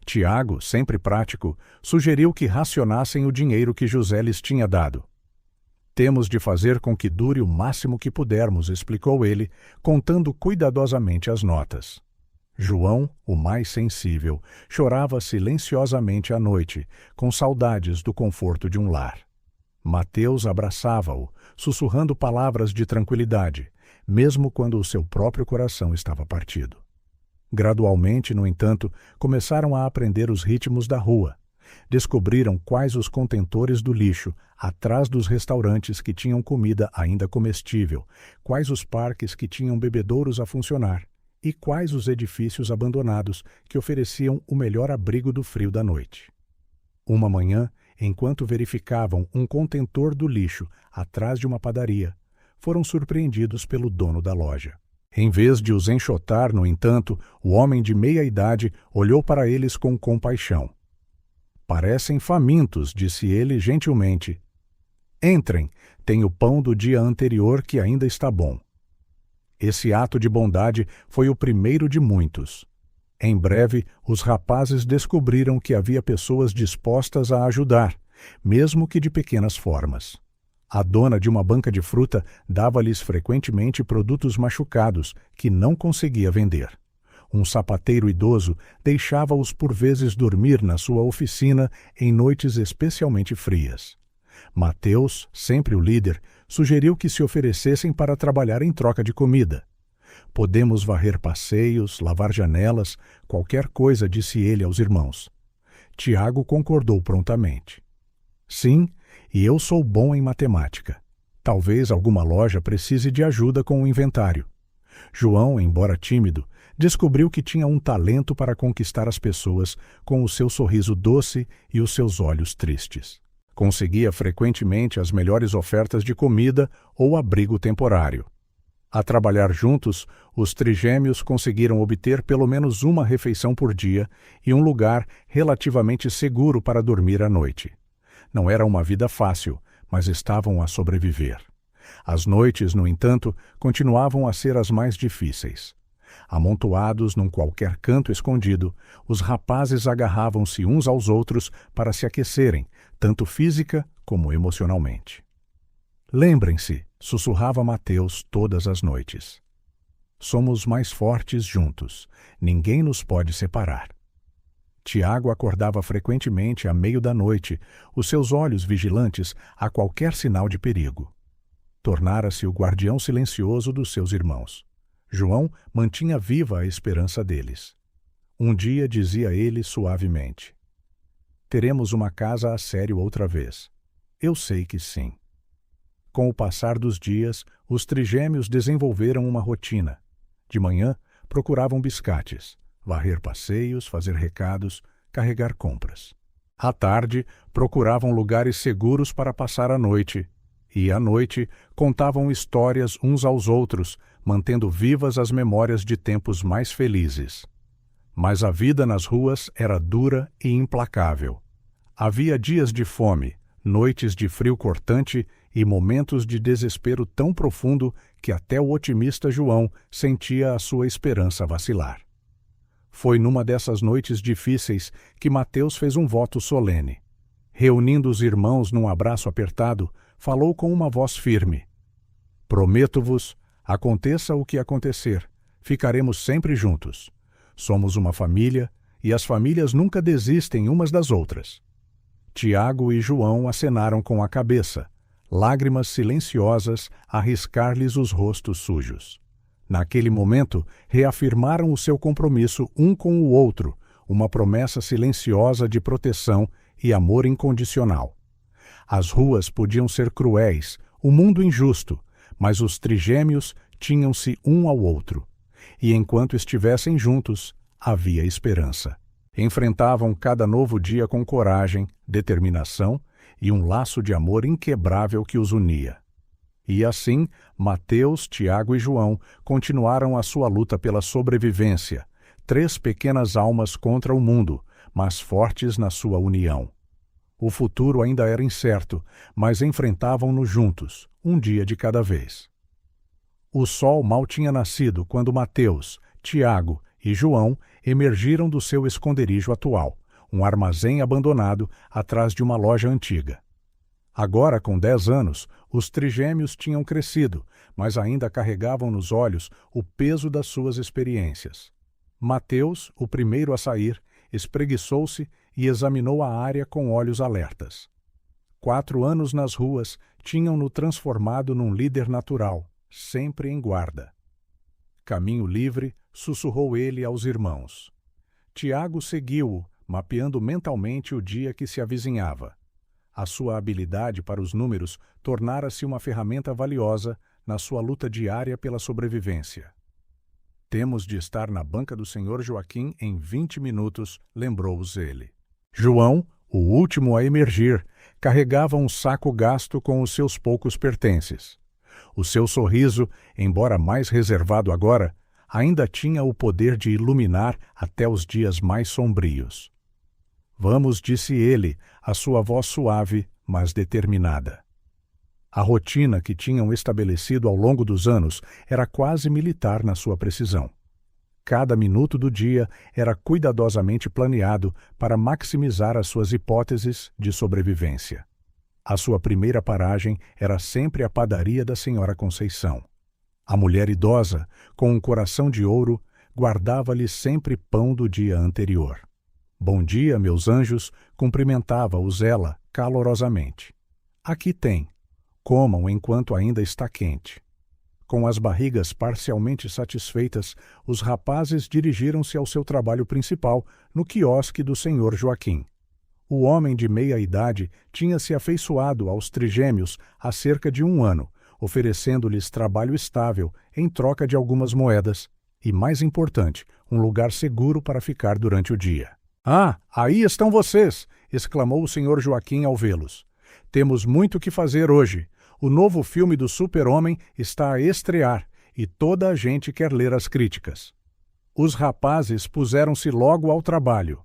Tiago, sempre prático, sugeriu que racionassem o dinheiro que José lhes tinha dado. Temos de fazer com que dure o máximo que pudermos, explicou ele, contando cuidadosamente as notas. João, o mais sensível, chorava silenciosamente à noite, com saudades do conforto de um lar. Mateus abraçava-o, sussurrando palavras de tranquilidade, mesmo quando o seu próprio coração estava partido. Gradualmente, no entanto, começaram a aprender os ritmos da rua. Descobriram quais os contentores do lixo, atrás dos restaurantes que tinham comida ainda comestível, quais os parques que tinham bebedouros a funcionar, e quais os edifícios abandonados que ofereciam o melhor abrigo do frio da noite. Uma manhã, enquanto verificavam um contentor do lixo atrás de uma padaria, foram surpreendidos pelo dono da loja. Em vez de os enxotar, no entanto, o homem de meia idade olhou para eles com compaixão. Parecem famintos, disse ele gentilmente. Entrem, tem o pão do dia anterior que ainda está bom. Esse ato de bondade foi o primeiro de muitos. Em breve, os rapazes descobriram que havia pessoas dispostas a ajudar, mesmo que de pequenas formas. A dona de uma banca de fruta dava-lhes frequentemente produtos machucados que não conseguia vender. Um sapateiro idoso deixava-os por vezes dormir na sua oficina em noites especialmente frias. Mateus, sempre o líder, sugeriu que se oferecessem para trabalhar em troca de comida. Podemos varrer passeios, lavar janelas, qualquer coisa, disse ele aos irmãos. Tiago concordou prontamente. Sim, e eu sou bom em matemática. Talvez alguma loja precise de ajuda com o inventário. João, embora tímido, descobriu que tinha um talento para conquistar as pessoas com o seu sorriso doce e os seus olhos tristes. Conseguia frequentemente as melhores ofertas de comida ou abrigo temporário. A trabalhar juntos, os trigêmeos conseguiram obter pelo menos uma refeição por dia e um lugar relativamente seguro para dormir à noite. Não era uma vida fácil, mas estavam a sobreviver. As noites, no entanto, continuavam a ser as mais difíceis. Amontoados num qualquer canto escondido, os rapazes agarravam-se uns aos outros para se aquecerem, tanto física como emocionalmente. Lembrem-se, sussurrava Mateus todas as noites. Somos mais fortes juntos. Ninguém nos pode separar. Tiago acordava frequentemente à meio da noite, os seus olhos vigilantes a qualquer sinal de perigo. Tornara-se o guardião silencioso dos seus irmãos. João mantinha viva a esperança deles. Um dia dizia ele suavemente: teremos uma casa a sério outra vez. Eu sei que sim. Com o passar dos dias, os trigêmeos desenvolveram uma rotina. De manhã, procuravam biscates, varrer passeios, fazer recados, carregar compras. À tarde, procuravam lugares seguros para passar a noite. E, à noite, contavam histórias uns aos outros, mantendo vivas as memórias de tempos mais felizes. Mas a vida nas ruas era dura e implacável. Havia dias de fome, noites de frio cortante e momentos de desespero tão profundo que até o otimista João sentia a sua esperança vacilar. Foi numa dessas noites difíceis que Mateus fez um voto solene. Reunindo os irmãos num abraço apertado, falou com uma voz firme: Prometo-vos, aconteça o que acontecer, ficaremos sempre juntos. Somos uma família e as famílias nunca desistem umas das outras. Tiago e João acenaram com a cabeça, lágrimas silenciosas a riscar-lhes os rostos sujos. Naquele momento, reafirmaram o seu compromisso um com o outro, uma promessa silenciosa de proteção e amor incondicional. As ruas podiam ser cruéis, o mundo injusto, mas os trigêmeos tinham-se um ao outro. E enquanto estivessem juntos, havia esperança. Enfrentavam cada novo dia com coragem, determinação e um laço de amor inquebrável que os unia. E assim, Mateus, Tiago e João continuaram a sua luta pela sobrevivência, 3 pequenas almas contra o mundo, mas fortes na sua união. O futuro ainda era incerto, mas enfrentavam-no juntos, um dia de cada vez. O sol mal tinha nascido quando Mateus, Tiago e João emergiram do seu esconderijo atual, um armazém abandonado atrás de uma loja antiga. Agora, com 10 anos, os trigêmeos tinham crescido, mas ainda carregavam nos olhos o peso das suas experiências. Mateus, o primeiro a sair, espreguiçou-se e examinou a área com olhos alertas. 4 anos nas ruas tinham-no transformado num líder natural, sempre em guarda. Caminho livre, sussurrou ele aos irmãos. Tiago seguiu-o, mapeando mentalmente o dia que se avizinhava. A sua habilidade para os números tornara-se uma ferramenta valiosa na sua luta diária pela sobrevivência. Temos de estar na banca do Sr. Joaquim em 20 minutos, lembrou-os ele. João, o último a emergir, carregava um saco gasto com os seus poucos pertences. O seu sorriso, embora mais reservado agora, ainda tinha o poder de iluminar até os dias mais sombrios. Vamos, disse ele, a sua voz suave, mas determinada. A rotina que tinham estabelecido ao longo dos anos era quase militar na sua precisão. Cada minuto do dia era cuidadosamente planeado para maximizar as suas hipóteses de sobrevivência. A sua primeira paragem era sempre a padaria da Senhora Conceição. A mulher idosa, com um coração de ouro, guardava-lhe sempre pão do dia anterior. Bom dia, meus anjos, cumprimentava-os ela calorosamente. Aqui tem. Comam enquanto ainda está quente. Com as barrigas parcialmente satisfeitas, os rapazes dirigiram-se ao seu trabalho principal no quiosque do Sr. Joaquim. O homem de meia idade tinha se afeiçoado aos trigêmeos há cerca de 1 ano, oferecendo-lhes trabalho estável em troca de algumas moedas e, mais importante, um lugar seguro para ficar durante o dia. Ah, aí estão vocês! Exclamou o Sr. Joaquim ao vê-los. Temos muito que fazer hoje. O novo filme do Super-Homem está a estrear e toda a gente quer ler as críticas. Os rapazes puseram-se logo ao trabalho.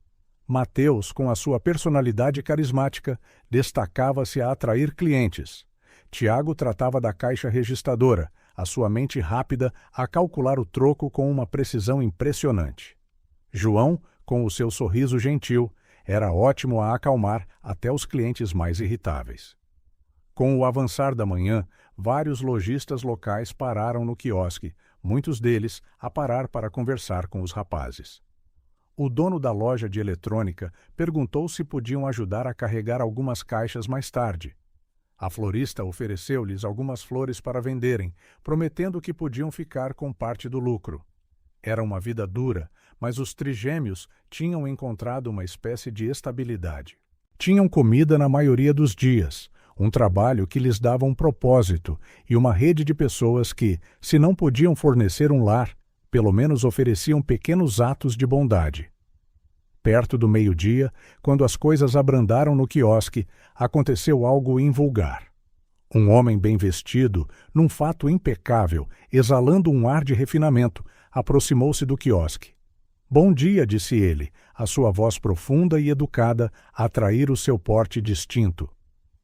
Mateus, com a sua personalidade carismática, destacava-se a atrair clientes. Tiago tratava da caixa registradora, a sua mente rápida a calcular o troco com uma precisão impressionante. João, com o seu sorriso gentil, era ótimo a acalmar até os clientes mais irritáveis. Com o avançar da manhã, vários lojistas locais pararam no quiosque, muitos deles a parar para conversar com os rapazes. O dono da loja de eletrônica perguntou se podiam ajudar a carregar algumas caixas mais tarde. A florista ofereceu-lhes algumas flores para venderem, prometendo que podiam ficar com parte do lucro. Era uma vida dura, mas os trigêmeos tinham encontrado uma espécie de estabilidade. Tinham comida na maioria dos dias, um trabalho que lhes dava um propósito e uma rede de pessoas que, se não podiam fornecer um lar, pelo menos ofereciam pequenos atos de bondade. Perto do meio-dia, quando as coisas abrandaram no quiosque, aconteceu algo invulgar. Um homem bem vestido, num fato impecável, exalando um ar de refinamento, aproximou-se do quiosque. Bom dia, disse ele, a sua voz profunda e educada a atrair o seu porte distinto.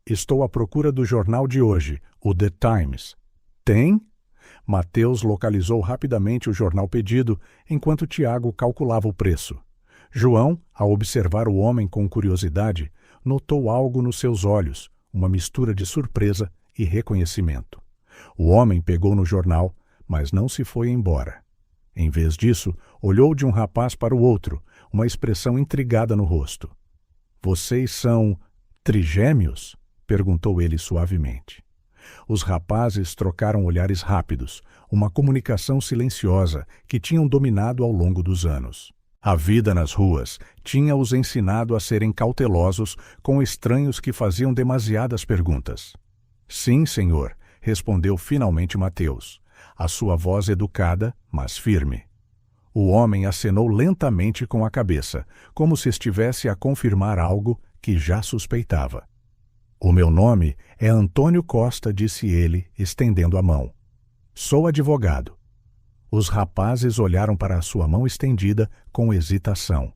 Estou à procura do jornal de hoje, o The Times. Tem? Mateus localizou rapidamente o jornal pedido, enquanto Tiago calculava o preço. João, ao observar o homem com curiosidade, notou algo nos seus olhos, uma mistura de surpresa e reconhecimento. O homem pegou no jornal, mas não se foi embora. Em vez disso, olhou de um rapaz para o outro, uma expressão intrigada no rosto. Vocês são trigêmeos? Perguntou ele suavemente. Os rapazes trocaram olhares rápidos, uma comunicação silenciosa que tinham dominado ao longo dos anos. A vida nas ruas tinha-os ensinado a serem cautelosos com estranhos que faziam demasiadas perguntas. Sim, senhor, respondeu finalmente Mateus, a sua voz educada, mas firme. O homem acenou lentamente com a cabeça, como se estivesse a confirmar algo que já suspeitava. O meu nome é Antônio Costa, disse ele, estendendo a mão. Sou advogado. Os rapazes olharam para a sua mão estendida com hesitação.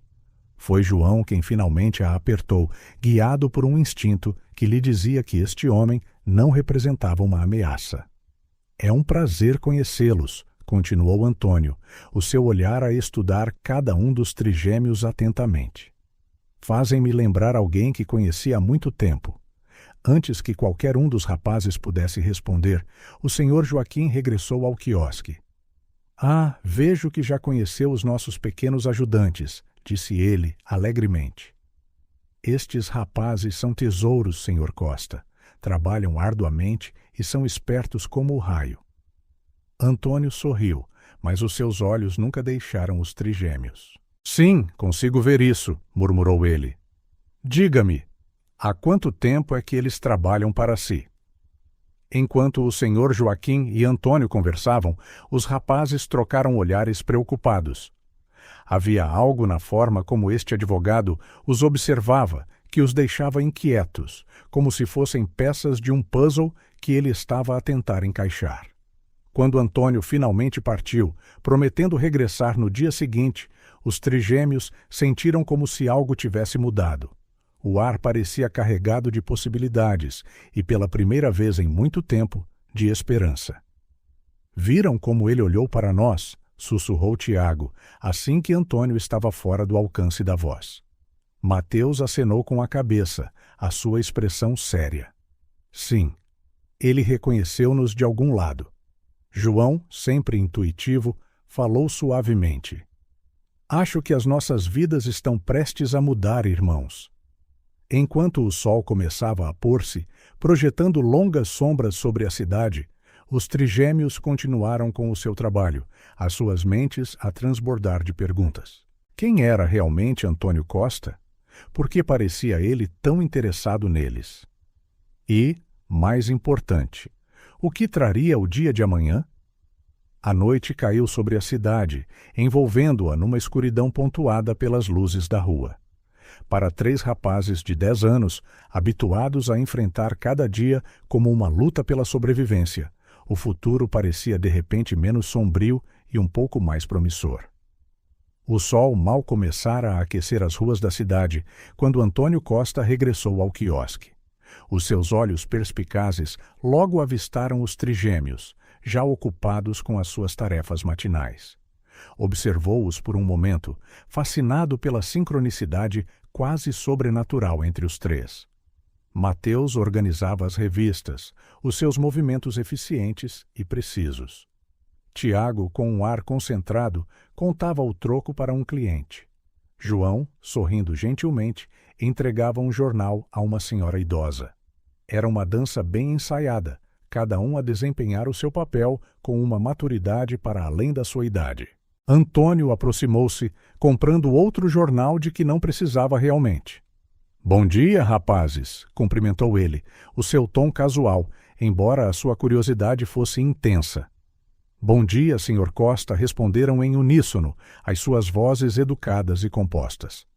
Foi João quem finalmente a apertou, guiado por um instinto que lhe dizia que este homem não representava uma ameaça. É um prazer conhecê-los, continuou Antônio, o seu olhar a estudar cada um dos trigêmeos atentamente. Fazem-me lembrar alguém que conheci há muito tempo. Antes que qualquer um dos rapazes pudesse responder, o senhor Joaquim regressou ao quiosque. Ah, vejo que já conheceu os nossos pequenos ajudantes, disse ele alegremente. Estes rapazes são tesouros, senhor Costa. Trabalham arduamente e são espertos como o raio. Antônio sorriu, mas os seus olhos nunca deixaram os trigêmeos. Sim, consigo ver isso, murmurou ele. Diga-me, há quanto tempo é que eles trabalham para si? Enquanto o senhor Joaquim e Antônio conversavam, os rapazes trocaram olhares preocupados. Havia algo na forma como este advogado os observava que os deixava inquietos, como se fossem peças de um puzzle que ele estava a tentar encaixar. Quando Antônio finalmente partiu, prometendo regressar no dia seguinte, os trigêmeos sentiram como se algo tivesse mudado. O ar parecia carregado de possibilidades e, pela primeira vez em muito tempo, de esperança. Viram como ele olhou para nós? Sussurrou Tiago, assim que Antônio estava fora do alcance da voz. Mateus acenou com a cabeça, a sua expressão séria. Sim, ele reconheceu-nos de algum lado. João, sempre intuitivo, falou suavemente. Acho que as nossas vidas estão prestes a mudar, irmãos. Enquanto o sol começava a pôr-se, projetando longas sombras sobre a cidade, os trigêmeos continuaram com o seu trabalho, as suas mentes a transbordar de perguntas. Quem era realmente Antônio Costa? Por que parecia ele tão interessado neles? E, mais importante, o que traria o dia de amanhã? A noite caiu sobre a cidade, envolvendo-a numa escuridão pontuada pelas luzes da rua. Para 3 rapazes de 10 anos, habituados a enfrentar cada dia como uma luta pela sobrevivência, o futuro parecia de repente menos sombrio e um pouco mais promissor. O sol mal começara a aquecer as ruas da cidade quando Antônio Costa regressou ao quiosque. Os seus olhos perspicazes logo avistaram os trigêmeos, já ocupados com as suas tarefas matinais. Observou-os por um momento, fascinado pela sincronicidade quase sobrenatural entre os 3. Mateus organizava as revistas, os seus movimentos eficientes e precisos. Tiago, com um ar concentrado, contava o troco para um cliente. João, sorrindo gentilmente, entregava um jornal a uma senhora idosa. Era uma dança bem ensaiada, cada um a desempenhar o seu papel com uma maturidade para além da sua idade. Antônio aproximou-se, comprando outro jornal de que não precisava realmente. Bom dia, rapazes, cumprimentou ele, o seu tom casual, embora a sua curiosidade fosse intensa. Bom dia, Sr. Costa, responderam em uníssono, as suas vozes educadas e compostas.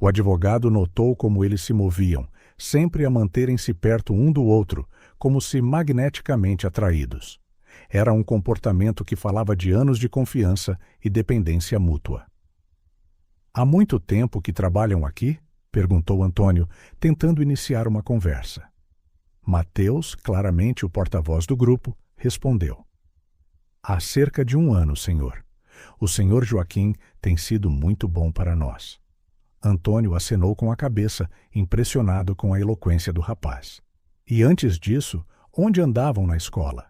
O advogado notou como eles se moviam, sempre a manterem-se perto um do outro, como se magneticamente atraídos. Era um comportamento que falava de anos de confiança e dependência mútua. Há muito tempo que trabalham aqui? Perguntou Antônio, tentando iniciar uma conversa. Mateus, claramente o porta-voz do grupo, respondeu: há cerca de 1 ano, senhor. O senhor Joaquim tem sido muito bom para nós. Antônio acenou com a cabeça, impressionado com a eloquência do rapaz. E antes disso, onde andavam na escola?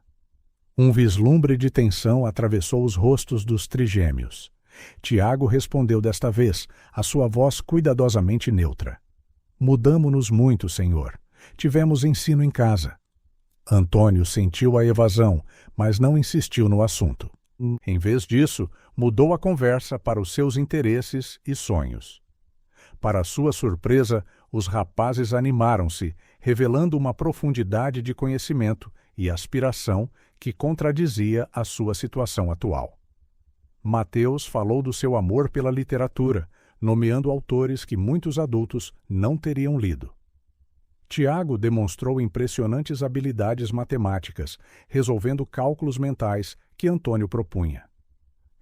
Um vislumbre de tensão atravessou os rostos dos trigêmeos. Tiago respondeu desta vez, a sua voz cuidadosamente neutra: mudamo-nos muito, senhor. Tivemos ensino em casa. Antônio sentiu a evasão, mas não insistiu no assunto. Em vez disso, mudou a conversa para os seus interesses e sonhos. Para sua surpresa, os rapazes animaram-se, revelando uma profundidade de conhecimento e aspiração que contradizia a sua situação atual. Mateus falou do seu amor pela literatura, nomeando autores que muitos adultos não teriam lido. Tiago demonstrou impressionantes habilidades matemáticas, resolvendo cálculos mentais que Antônio propunha.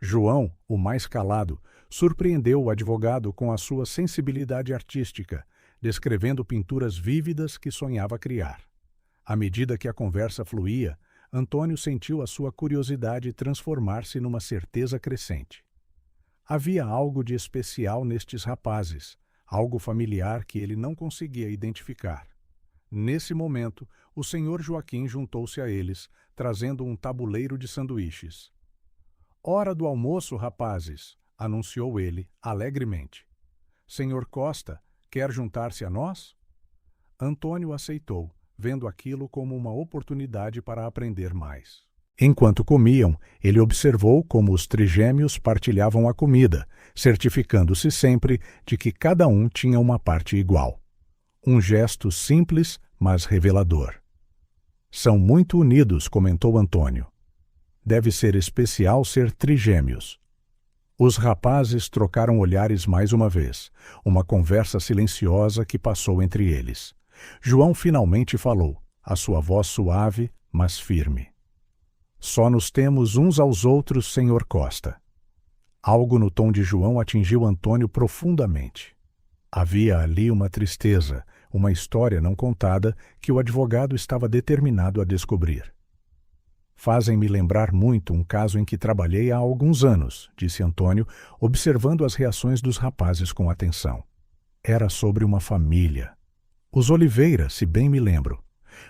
João, o mais calado, surpreendeu o advogado com a sua sensibilidade artística, descrevendo pinturas vívidas que sonhava criar. À medida que a conversa fluía, Antônio sentiu a sua curiosidade transformar-se numa certeza crescente. Havia algo de especial nestes rapazes, algo familiar que ele não conseguia identificar. Nesse momento, o senhor Joaquim juntou-se a eles, trazendo um tabuleiro de sanduíches. Hora do almoço, rapazes, anunciou ele, alegremente. Senhor Costa, quer juntar-se a nós? Antônio aceitou, vendo aquilo como uma oportunidade para aprender mais. Enquanto comiam, ele observou como os trigêmeos partilhavam a comida, certificando-se sempre de que cada um tinha uma parte igual. Um gesto simples, mas revelador. São muito unidos, comentou Antônio. Deve ser especial ser trigêmeos. Os rapazes trocaram olhares mais uma vez, uma conversa silenciosa que passou entre eles. João finalmente falou, a sua voz suave, mas firme. Só nos temos uns aos outros, senhor Costa. Algo no tom de João atingiu Antônio profundamente. Havia ali uma tristeza, uma história não contada que o advogado estava determinado a descobrir. Fazem-me lembrar muito um caso em que trabalhei há alguns anos, disse Antônio, observando as reações dos rapazes com atenção. Era sobre uma família. Os Oliveira, se bem me lembro.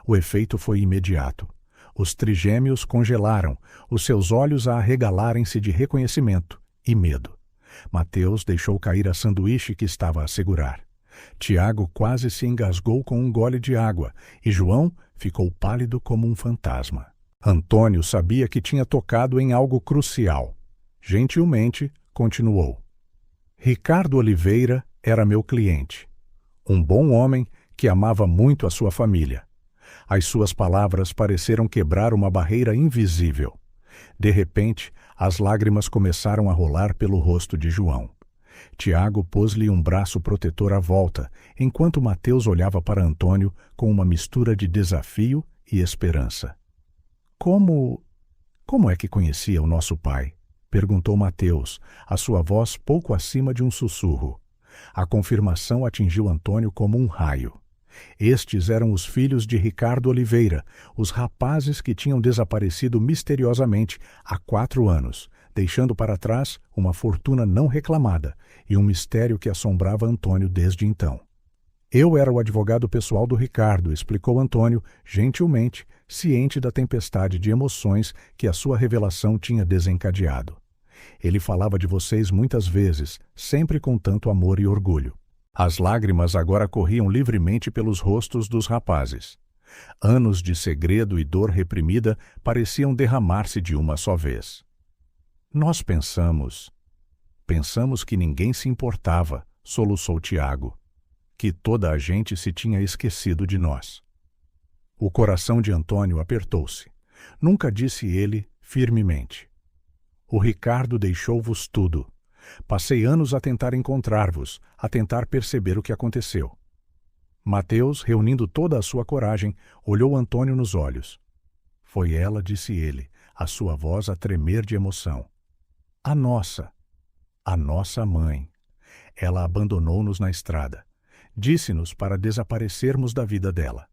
O efeito foi imediato. Os trigêmeos congelaram, os seus olhos a arregalarem-se de reconhecimento e medo. Mateus deixou cair a sanduíche que estava a segurar. Tiago quase se engasgou com um gole de água e João ficou pálido como um fantasma. Antônio sabia que tinha tocado em algo crucial. Gentilmente, continuou. Ricardo Oliveira era meu cliente. Um bom homem que amava muito a sua família. As suas palavras pareceram quebrar uma barreira invisível. De repente, as lágrimas começaram a rolar pelo rosto de João. Tiago pôs-lhe um braço protetor à volta, enquanto Mateus olhava para Antônio com uma mistura de desafio e esperança. Como é que conhecia o nosso pai? Perguntou Mateus, a sua voz pouco acima de um sussurro. A confirmação atingiu Antônio como um raio. Estes eram os filhos de Ricardo Oliveira, os rapazes que tinham desaparecido misteriosamente há 4 anos, deixando para trás uma fortuna não reclamada e um mistério que assombrava Antônio desde então. Eu era o advogado pessoal do Ricardo, explicou Antônio, gentilmente, ciente da tempestade de emoções que a sua revelação tinha desencadeado. Ele falava de vocês muitas vezes, sempre com tanto amor e orgulho. As lágrimas agora corriam livremente pelos rostos dos rapazes. Anos de segredo e dor reprimida pareciam derramar-se de uma só vez. Nós pensamos que ninguém se importava, soluçou Tiago, que toda a gente se tinha esquecido de nós. O coração de Antônio apertou-se. Nunca disse ele, firmemente. O Ricardo deixou-vos tudo. Passei anos a tentar encontrar-vos, a tentar perceber o que aconteceu. Mateus, reunindo toda a sua coragem, olhou Antônio nos olhos. Foi ela, disse ele, a sua voz a tremer de emoção. A nossa mãe. Ela abandonou-nos na estrada. Disse-nos para desaparecermos da vida dela.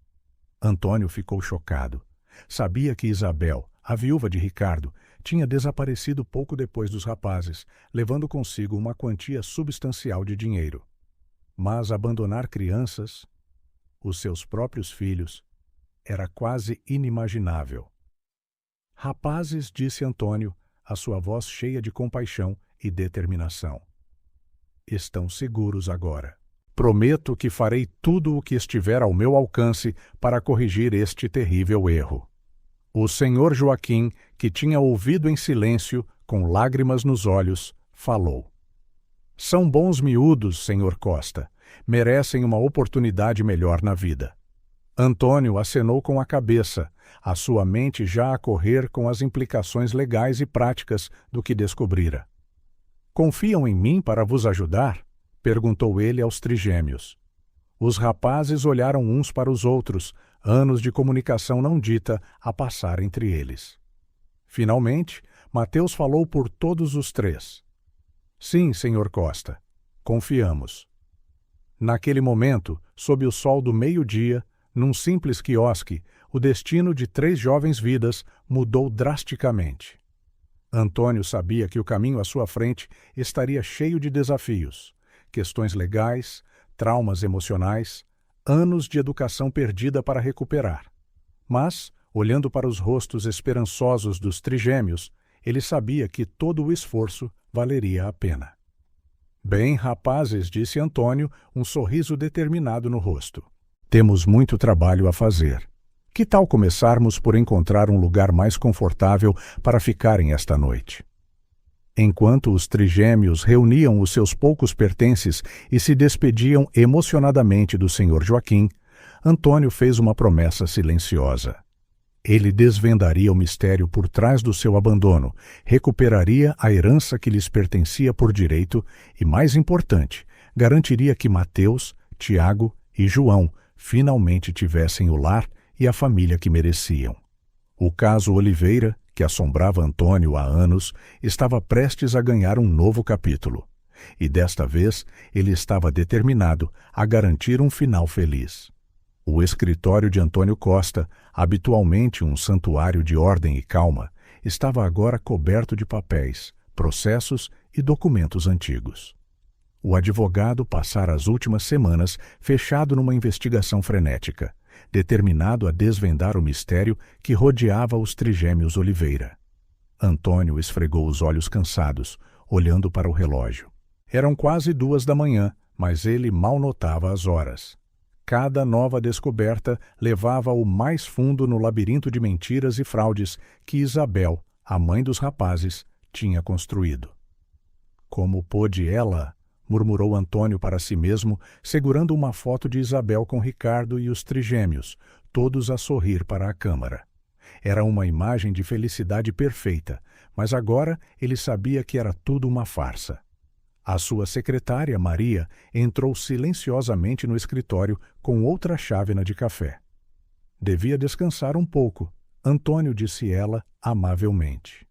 Antônio ficou chocado. Sabia que Isabel, a viúva de Ricardo, tinha desaparecido pouco depois dos rapazes, levando consigo uma quantia substancial de dinheiro. Mas abandonar crianças, os seus próprios filhos, era quase inimaginável. Rapazes, disse Antônio, a sua voz cheia de compaixão e determinação. Estão seguros agora. Prometo que farei tudo o que estiver ao meu alcance para corrigir este terrível erro. O senhor Joaquim, que tinha ouvido em silêncio, com lágrimas nos olhos, falou. São bons miúdos, senhor Costa. Merecem uma oportunidade melhor na vida. Antônio acenou com a cabeça, a sua mente já a correr com as implicações legais e práticas do que descobrira. Confiam em mim para vos ajudar? Perguntou ele aos trigêmeos. Os rapazes olharam uns para os outros, anos de comunicação não dita a passar entre eles. Finalmente, Mateus falou por todos os três. Sim, senhor Costa, confiamos. Naquele momento, sob o sol do meio-dia, num simples quiosque, o destino de 3 jovens vidas mudou drasticamente. Antônio sabia que o caminho à sua frente estaria cheio de desafios, questões legais, traumas emocionais, anos de educação perdida para recuperar. Mas, olhando para os rostos esperançosos dos trigêmeos, ele sabia que todo o esforço valeria a pena. Bem, rapazes, disse Antônio, um sorriso determinado no rosto. Temos muito trabalho a fazer. Que tal começarmos por encontrar um lugar mais confortável para ficarem esta noite? Enquanto os trigêmeos reuniam os seus poucos pertences e se despediam emocionadamente do senhor Joaquim, Antônio fez uma promessa silenciosa. Ele desvendaria o mistério por trás do seu abandono, recuperaria a herança que lhes pertencia por direito e, mais importante, garantiria que Mateus, Tiago e João finalmente tivessem o lar e a família que mereciam. O caso Oliveira, que assombrava Antônio há anos, estava prestes a ganhar um novo capítulo. E desta vez ele estava determinado a garantir um final feliz. O escritório de Antônio Costa, habitualmente um santuário de ordem e calma, estava agora coberto de papéis, processos e documentos antigos. O advogado passara as últimas semanas fechado numa investigação frenética, determinado a desvendar o mistério que rodeava os trigêmeos Oliveira. Antônio esfregou os olhos cansados, olhando para o relógio. Eram quase 2 da manhã, mas ele mal notava as horas. Cada nova descoberta levava-o mais fundo no labirinto de mentiras e fraudes que Isabel, a mãe dos rapazes, tinha construído. Como pôde ela, murmurou Antônio para si mesmo, segurando uma foto de Isabel com Ricardo e os trigêmeos, todos a sorrir para a câmara. Era uma imagem de felicidade perfeita, mas agora ele sabia que era tudo uma farsa. A sua secretária, Maria, entrou silenciosamente no escritório com outra chávena de café. Devia descansar um pouco, Antônio disse ela amavelmente.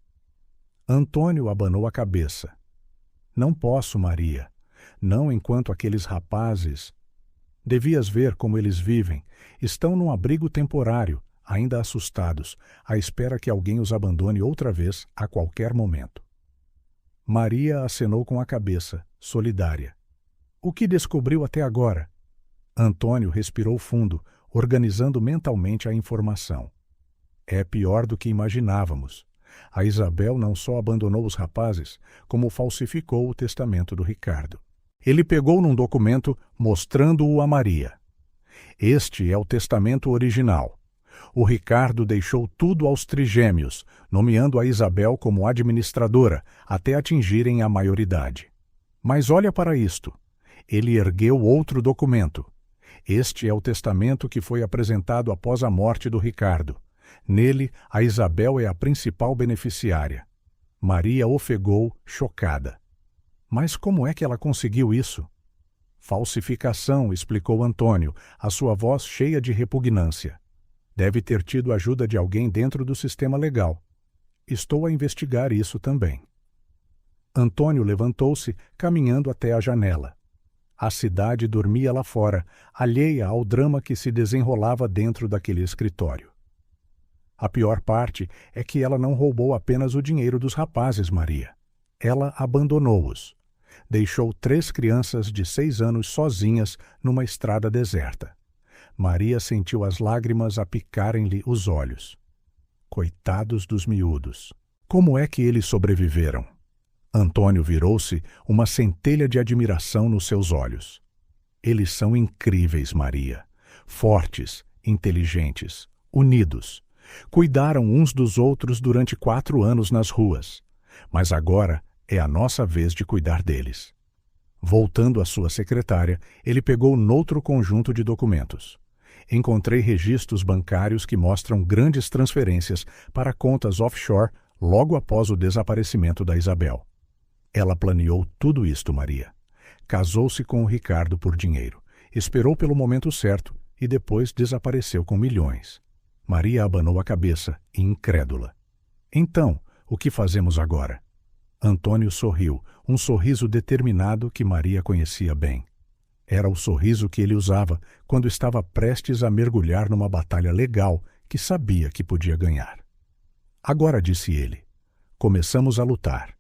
Antônio abanou a cabeça. Não posso, Maria. Não enquanto aqueles rapazes... Devias ver como eles vivem. Estão num abrigo temporário, ainda assustados, à espera que alguém os abandone outra vez a qualquer momento. Maria acenou com a cabeça, solidária. O que descobriu até agora? Antônio respirou fundo, organizando mentalmente a informação. É pior do que imaginávamos. A Isabel não só abandonou os rapazes, como falsificou o testamento do Ricardo. Ele pegou num documento, mostrando-o a Maria. Este é o testamento original. O Ricardo deixou tudo aos trigêmeos, nomeando a Isabel como administradora, até atingirem a maioridade. Mas olha para isto. Ele ergueu outro documento. Este é o testamento que foi apresentado após a morte do Ricardo. Nele, a Isabel é a principal beneficiária. Maria ofegou, chocada. Mas como é que ela conseguiu isso? Falsificação, explicou Antônio, a sua voz cheia de repugnância. Deve ter tido ajuda de alguém dentro do sistema legal. Estou a investigar isso também. Antônio levantou-se, caminhando até a janela. A cidade dormia lá fora, alheia ao drama que se desenrolava dentro daquele escritório. A pior parte é que ela não roubou apenas o dinheiro dos rapazes, Maria. Ela abandonou-os. Deixou 3 crianças de 6 anos sozinhas numa estrada deserta. Maria sentiu as lágrimas a picarem-lhe os olhos. Coitados dos miúdos! Como é que eles sobreviveram? Antônio virou-se, uma centelha de admiração nos seus olhos. Eles são incríveis, Maria. Fortes, inteligentes, unidos. Cuidaram uns dos outros durante 4 anos nas ruas. Mas agora é a nossa vez de cuidar deles. Voltando à sua secretária, ele pegou noutro conjunto de documentos. Encontrei registros bancários que mostram grandes transferências para contas offshore logo após o desaparecimento da Isabel. Ela planeou tudo isto, Maria. Casou-se com o Ricardo por dinheiro, esperou pelo momento certo e depois desapareceu com milhões. Maria abanou a cabeça, incrédula. Então, o que fazemos agora? Antônio sorriu, um sorriso determinado que Maria conhecia bem. Era o sorriso que ele usava quando estava prestes a mergulhar numa batalha legal que sabia que podia ganhar. Agora, disse ele, começamos a lutar.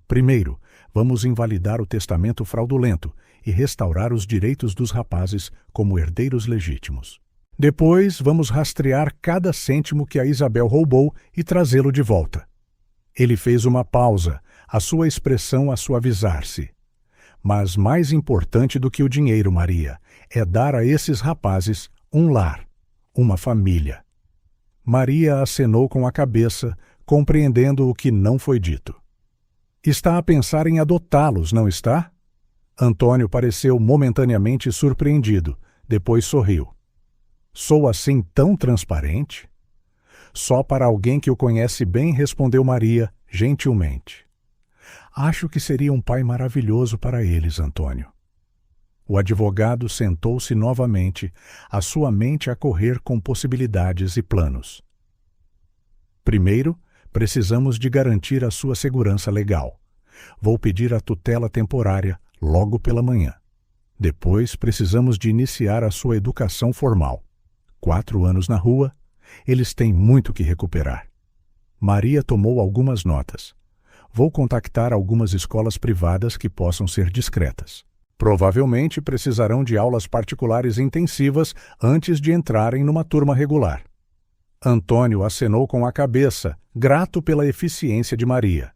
Primeiro, vamos invalidar o testamento fraudulento e restaurar os direitos dos rapazes como herdeiros legítimos. Depois, vamos rastrear cada cêntimo que a Isabel roubou e trazê-lo de volta. Ele fez uma pausa, a sua expressão a suavizar-se. Mas mais importante do que o dinheiro, Maria, é dar a esses rapazes um lar, uma família. Maria acenou com a cabeça, compreendendo o que não foi dito. Está a pensar em adotá-los, não está? Antônio pareceu momentaneamente surpreendido, depois sorriu. Sou assim tão transparente? Só para alguém que o conhece bem, respondeu Maria, gentilmente. Acho que seria um pai maravilhoso para eles, Antônio. O advogado sentou-se novamente, a sua mente a correr com possibilidades e planos. Primeiro, precisamos de garantir a sua segurança legal. Vou pedir a tutela temporária logo pela manhã. Depois, precisamos de iniciar a sua educação formal. 4 anos na rua, eles têm muito que recuperar. Maria tomou algumas notas. Vou contactar algumas escolas privadas que possam ser discretas. Provavelmente precisarão de aulas particulares intensivas antes de entrarem numa turma regular. Antônio acenou com a cabeça, grato pela eficiência de Maria.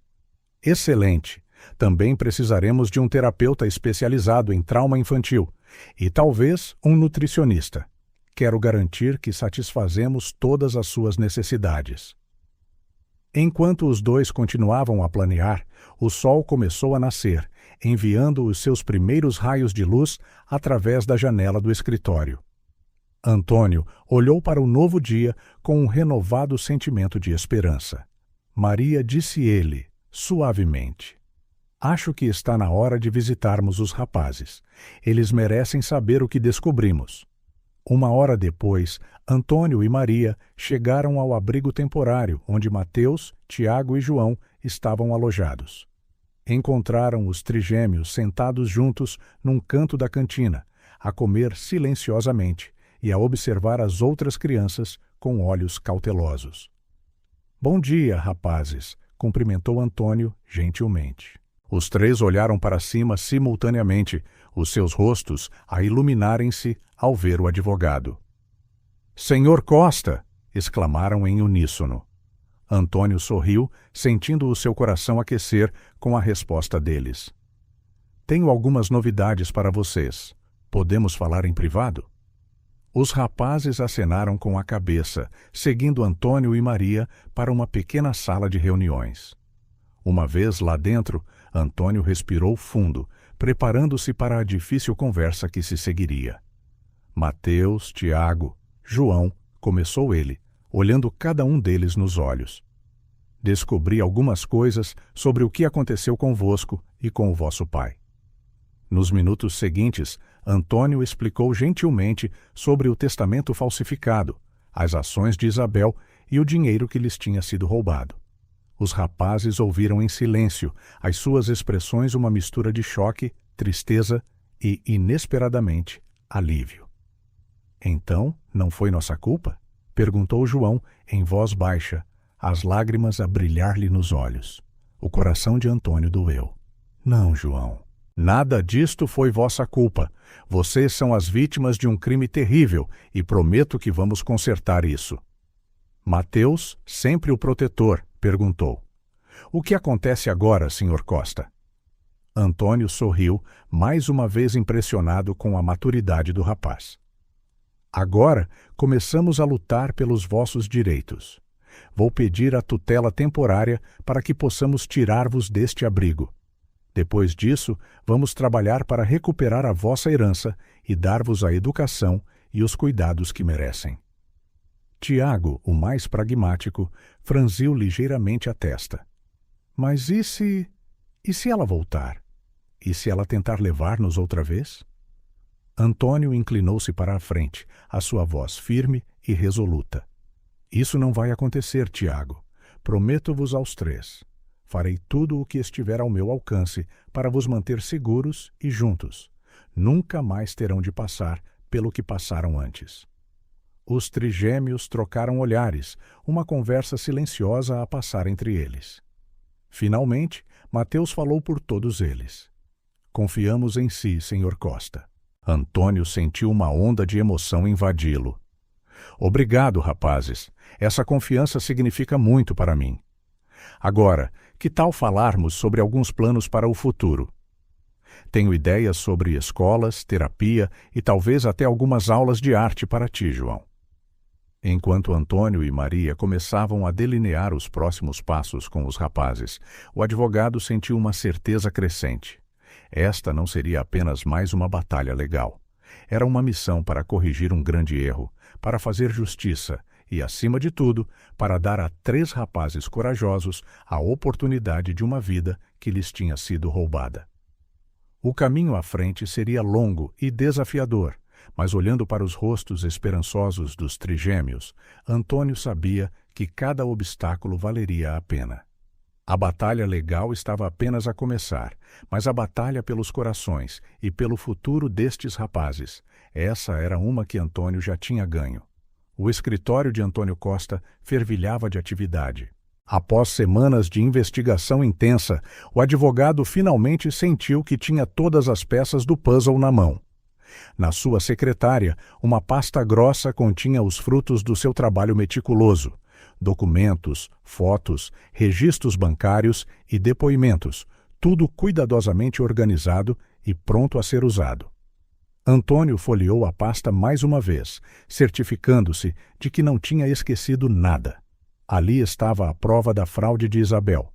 Excelente! Também precisaremos de um terapeuta especializado em trauma infantil e talvez um nutricionista. Quero garantir que satisfazemos todas as suas necessidades. Enquanto os dois continuavam a planear, o sol começou a nascer, enviando os seus primeiros raios de luz através da janela do escritório. Antônio olhou para o novo dia com um renovado sentimento de esperança. Maria, disse-ele, suavemente. Acho que está na hora de visitarmos os rapazes. Eles merecem saber o que descobrimos. 1 hora depois, Antônio e Maria chegaram ao abrigo temporário onde Mateus, Tiago e João estavam alojados. Encontraram os trigêmeos sentados juntos num canto da cantina, a comer silenciosamente e a observar as outras crianças com olhos cautelosos. Bom dia, rapazes, cumprimentou Antônio gentilmente. Os 3 olharam para cima simultaneamente, os seus rostos a iluminarem-se ao ver o advogado. Senhor Costa! Exclamaram em uníssono. Antônio sorriu, sentindo o seu coração aquecer com a resposta deles. Tenho algumas novidades para vocês. Podemos falar em privado? Os rapazes acenaram com a cabeça, seguindo Antônio e Maria para uma pequena sala de reuniões. Uma vez lá dentro, Antônio respirou fundo, preparando-se para a difícil conversa que se seguiria. Mateus, Tiago, João, começou ele, olhando cada um deles nos olhos. Descobri algumas coisas sobre o que aconteceu convosco e com o vosso pai. Nos minutos seguintes, Antônio explicou gentilmente sobre o testamento falsificado, as ações de Isabel e o dinheiro que lhes tinha sido roubado. Os rapazes ouviram em silêncio, as suas expressões uma mistura de choque, tristeza e, inesperadamente, alívio. Então, não foi nossa culpa? Perguntou João, em voz baixa, as lágrimas a brilhar-lhe nos olhos. O coração de Antônio doeu. Não, João. Nada disto foi vossa culpa. Vocês são as vítimas de um crime terrível e prometo que vamos consertar isso. Mateus, sempre o protetor, perguntou. O que acontece agora, Sr. Costa? Antônio sorriu, mais uma vez impressionado com a maturidade do rapaz. Agora começamos a lutar pelos vossos direitos. Vou pedir a tutela temporária para que possamos tirar-vos deste abrigo. Depois disso, vamos trabalhar para recuperar a vossa herança e dar-vos a educação e os cuidados que merecem. Tiago, o mais pragmático, franziu ligeiramente a testa. Mas e se ela voltar? E se ela tentar levar-nos outra vez? Antônio inclinou-se para a frente, a sua voz firme e resoluta. Isso não vai acontecer, Tiago. Prometo-vos aos três. Farei tudo o que estiver ao meu alcance para vos manter seguros e juntos. Nunca mais terão de passar pelo que passaram antes. Os trigêmeos trocaram olhares, uma conversa silenciosa a passar entre eles. Finalmente, Mateus falou por todos eles. Confiamos em si, Sr. Costa. Antônio sentiu uma onda de emoção invadi-lo. Obrigado, rapazes. Essa confiança significa muito para mim. Agora, que tal falarmos sobre alguns planos para o futuro? Tenho ideias sobre escolas, terapia e talvez até algumas aulas de arte para ti, João. Enquanto Antônio e Maria começavam a delinear os próximos passos com os rapazes, o advogado sentiu uma certeza crescente. Esta não seria apenas mais uma batalha legal. Era uma missão para corrigir um grande erro, para fazer justiça e, acima de tudo, para dar a 3 rapazes corajosos a oportunidade de uma vida que lhes tinha sido roubada. O caminho à frente seria longo e desafiador, mas olhando para os rostos esperançosos dos trigêmeos, Antônio sabia que cada obstáculo valeria a pena. A batalha legal estava apenas a começar, mas a batalha pelos corações e pelo futuro destes rapazes, essa era uma que Antônio já tinha ganho. O escritório de Antônio Costa fervilhava de atividade. Após semanas de investigação intensa, o advogado finalmente sentiu que tinha todas as peças do puzzle na mão. Na sua secretária, uma pasta grossa continha os frutos do seu trabalho meticuloso: documentos, fotos, registros bancários e depoimentos, tudo cuidadosamente organizado e pronto a ser usado. Antônio folheou a pasta mais uma vez, certificando-se de que não tinha esquecido nada. Ali estava a prova da fraude de Isabel,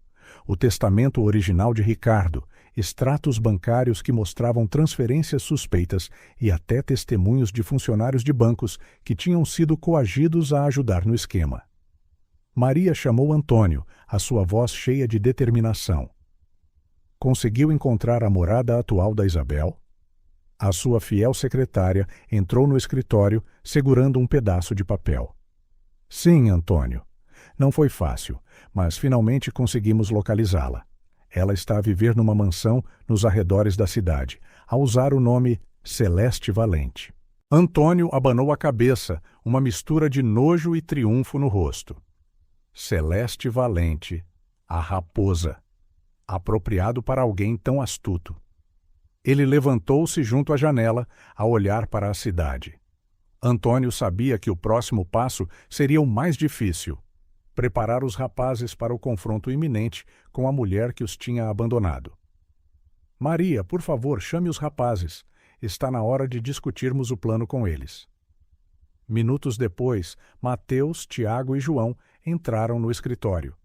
o testamento original de Ricardo, extratos bancários que mostravam transferências suspeitas e até testemunhos de funcionários de bancos que tinham sido coagidos a ajudar no esquema. Maria chamou Antônio, a sua voz cheia de determinação. Conseguiu encontrar a morada atual da Isabel? A sua fiel secretária entrou no escritório segurando um pedaço de papel. Sim, Antônio. Não foi fácil, mas finalmente conseguimos localizá-la. Ela está a viver numa mansão nos arredores da cidade, a usar o nome Celeste Valente. Antônio abanou a cabeça, uma mistura de nojo e triunfo no rosto. Celeste Valente, a raposa. Apropriado para alguém tão astuto. Ele levantou-se junto à janela, a olhar para a cidade. Antônio sabia que o próximo passo seria o mais difícil: preparar os rapazes para o confronto iminente com a mulher que os tinha abandonado. Maria, por favor, chame os rapazes. Está na hora de discutirmos o plano com eles. Minutos depois, Mateus, Tiago e João entraram no escritório.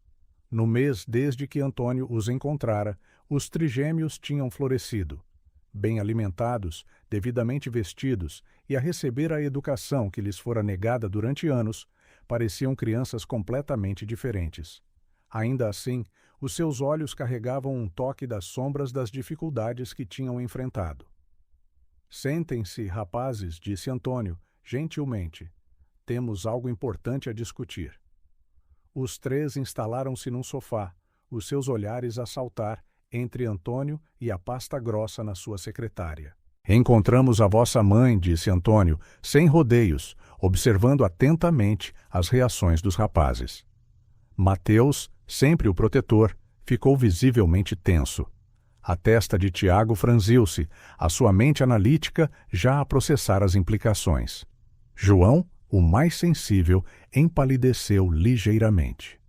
No mês desde que Antônio os encontrara, os trigêmeos tinham florescido. Bem alimentados, devidamente vestidos e a receber a educação que lhes fora negada durante anos, pareciam crianças completamente diferentes. Ainda assim, os seus olhos carregavam um toque das sombras das dificuldades que tinham enfrentado. Sentem-se, rapazes, disse Antônio, gentilmente. Temos algo importante a discutir. Os três instalaram-se num sofá, os seus olhares a saltar entre Antônio e a pasta grossa na sua secretária. Encontramos a vossa mãe, disse Antônio, sem rodeios, observando atentamente as reações dos rapazes. Mateus, sempre o protetor, ficou visivelmente tenso. A testa de Tiago franziu-se, a sua mente analítica já a processar as implicações. João, o mais sensível, empalideceu ligeiramente.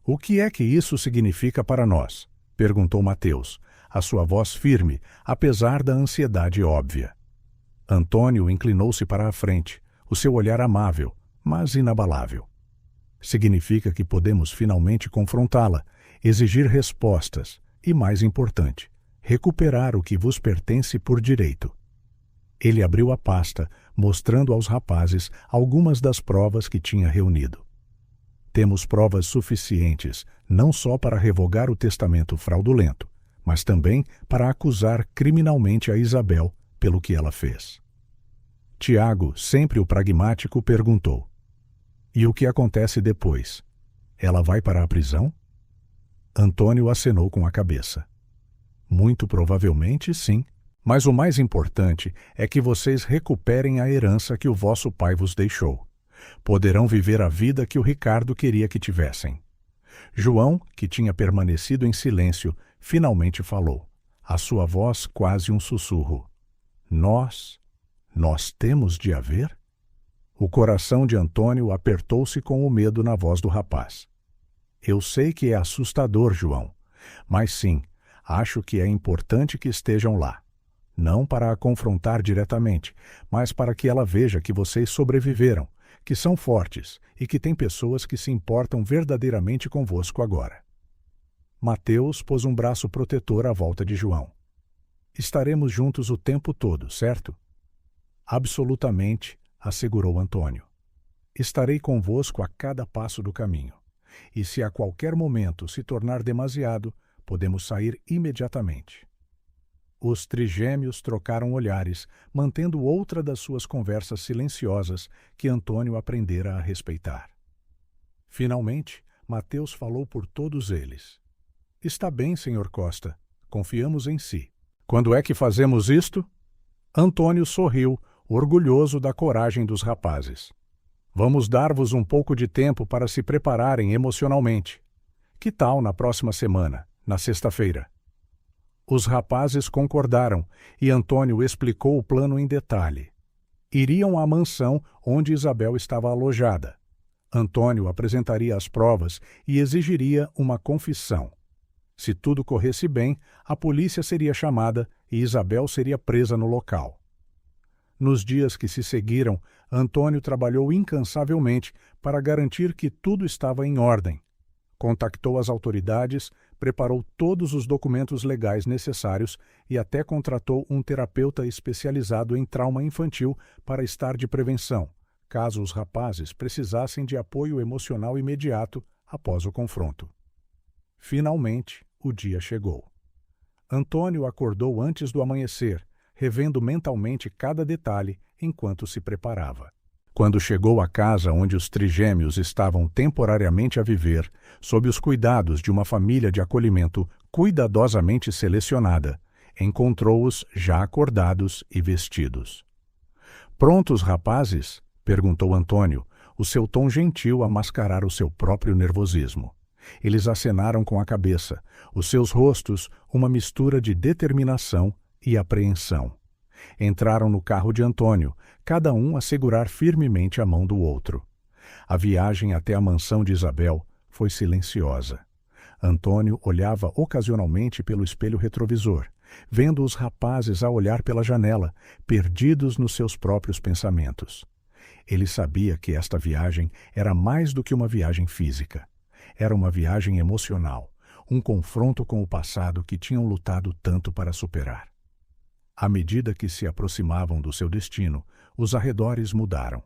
O que é que isso significa para nós? Perguntou Mateus, a sua voz firme, apesar da ansiedade óbvia. Antônio inclinou-se para a frente, o seu olhar amável, mas inabalável. Significa que podemos finalmente confrontá-la, exigir respostas e, mais importante, recuperar o que vos pertence por direito. Ele abriu a pasta, mostrando aos rapazes algumas das provas que tinha reunido. Temos provas suficientes não só para revogar o testamento fraudulento, mas também para acusar criminalmente a Isabel pelo que ela fez. Tiago, sempre o pragmático, perguntou: e o que acontece depois? Ela vai para a prisão? Antônio acenou com a cabeça. Muito provavelmente, sim. Mas o mais importante é que vocês recuperem a herança que o vosso pai vos deixou. Poderão viver a vida que o Ricardo queria que tivessem. João, que tinha permanecido em silêncio, finalmente falou, a sua voz quase um sussurro. Nós temos de haver? O coração de Antônio apertou-se com o medo na voz do rapaz. Eu sei que é assustador, João, mas sim, acho que é importante que estejam lá. Não para a confrontar diretamente, mas para que ela veja que vocês sobreviveram, que são fortes e que tem pessoas que se importam verdadeiramente convosco agora. Mateus pôs um braço protetor à volta de João. Estaremos juntos o tempo todo, certo? Absolutamente, assegurou Antônio. Estarei convosco a cada passo do caminho. E se a qualquer momento se tornar demasiado, podemos sair imediatamente. Os trigêmeos trocaram olhares, mantendo outra das suas conversas silenciosas que Antônio aprendera a respeitar. Finalmente, Mateus falou por todos eles. Está bem, Sr. Costa. Confiamos em si. Quando é que fazemos isto? Antônio sorriu, orgulhoso da coragem dos rapazes. Vamos dar-vos um pouco de tempo para se prepararem emocionalmente. Que tal na próxima semana, na sexta-feira? Os rapazes concordaram e Antônio explicou o plano em detalhe. Iriam à mansão onde Isabel estava alojada. Antônio apresentaria as provas e exigiria uma confissão. Se tudo corresse bem, a polícia seria chamada e Isabel seria presa no local. Nos dias que se seguiram, Antônio trabalhou incansavelmente para garantir que tudo estava em ordem. Contactou as autoridades, preparou todos os documentos legais necessários e até contratou um terapeuta especializado em trauma infantil para estar de prevenção, caso os rapazes precisassem de apoio emocional imediato após o confronto. Finalmente, o dia chegou. Antônio acordou antes do amanhecer, revendo mentalmente cada detalhe enquanto se preparava. Quando chegou à casa onde os trigêmeos estavam temporariamente a viver, sob os cuidados de uma família de acolhimento cuidadosamente selecionada, encontrou-os já acordados e vestidos. Prontos, rapazes? Perguntou Antônio, o seu tom gentil a mascarar o seu próprio nervosismo. Eles acenaram com a cabeça, os seus rostos uma mistura de determinação e apreensão. Entraram no carro de Antônio, cada um a segurar firmemente a mão do outro. A viagem até a mansão de Isabel foi silenciosa. Antônio olhava ocasionalmente pelo espelho retrovisor, vendo os rapazes a olhar pela janela, perdidos nos seus próprios pensamentos. Ele sabia que esta viagem era mais do que uma viagem física. Era uma viagem emocional, um confronto com o passado que tinham lutado tanto para superar. À medida que se aproximavam do seu destino, os arredores mudaram.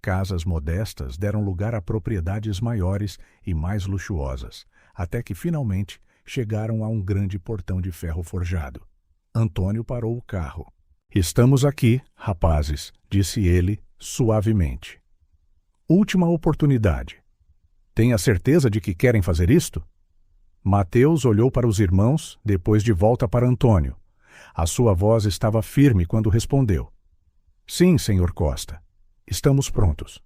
Casas modestas deram lugar a propriedades maiores e mais luxuosas, até que finalmente chegaram a um grande portão de ferro forjado. Antônio parou o carro. Estamos aqui, rapazes, disse ele suavemente. Última oportunidade. Tem a certeza de que querem fazer isto? Mateus olhou para os irmãos, depois de volta para Antônio. A sua voz estava firme quando respondeu. Sim, senhor Costa. Estamos prontos.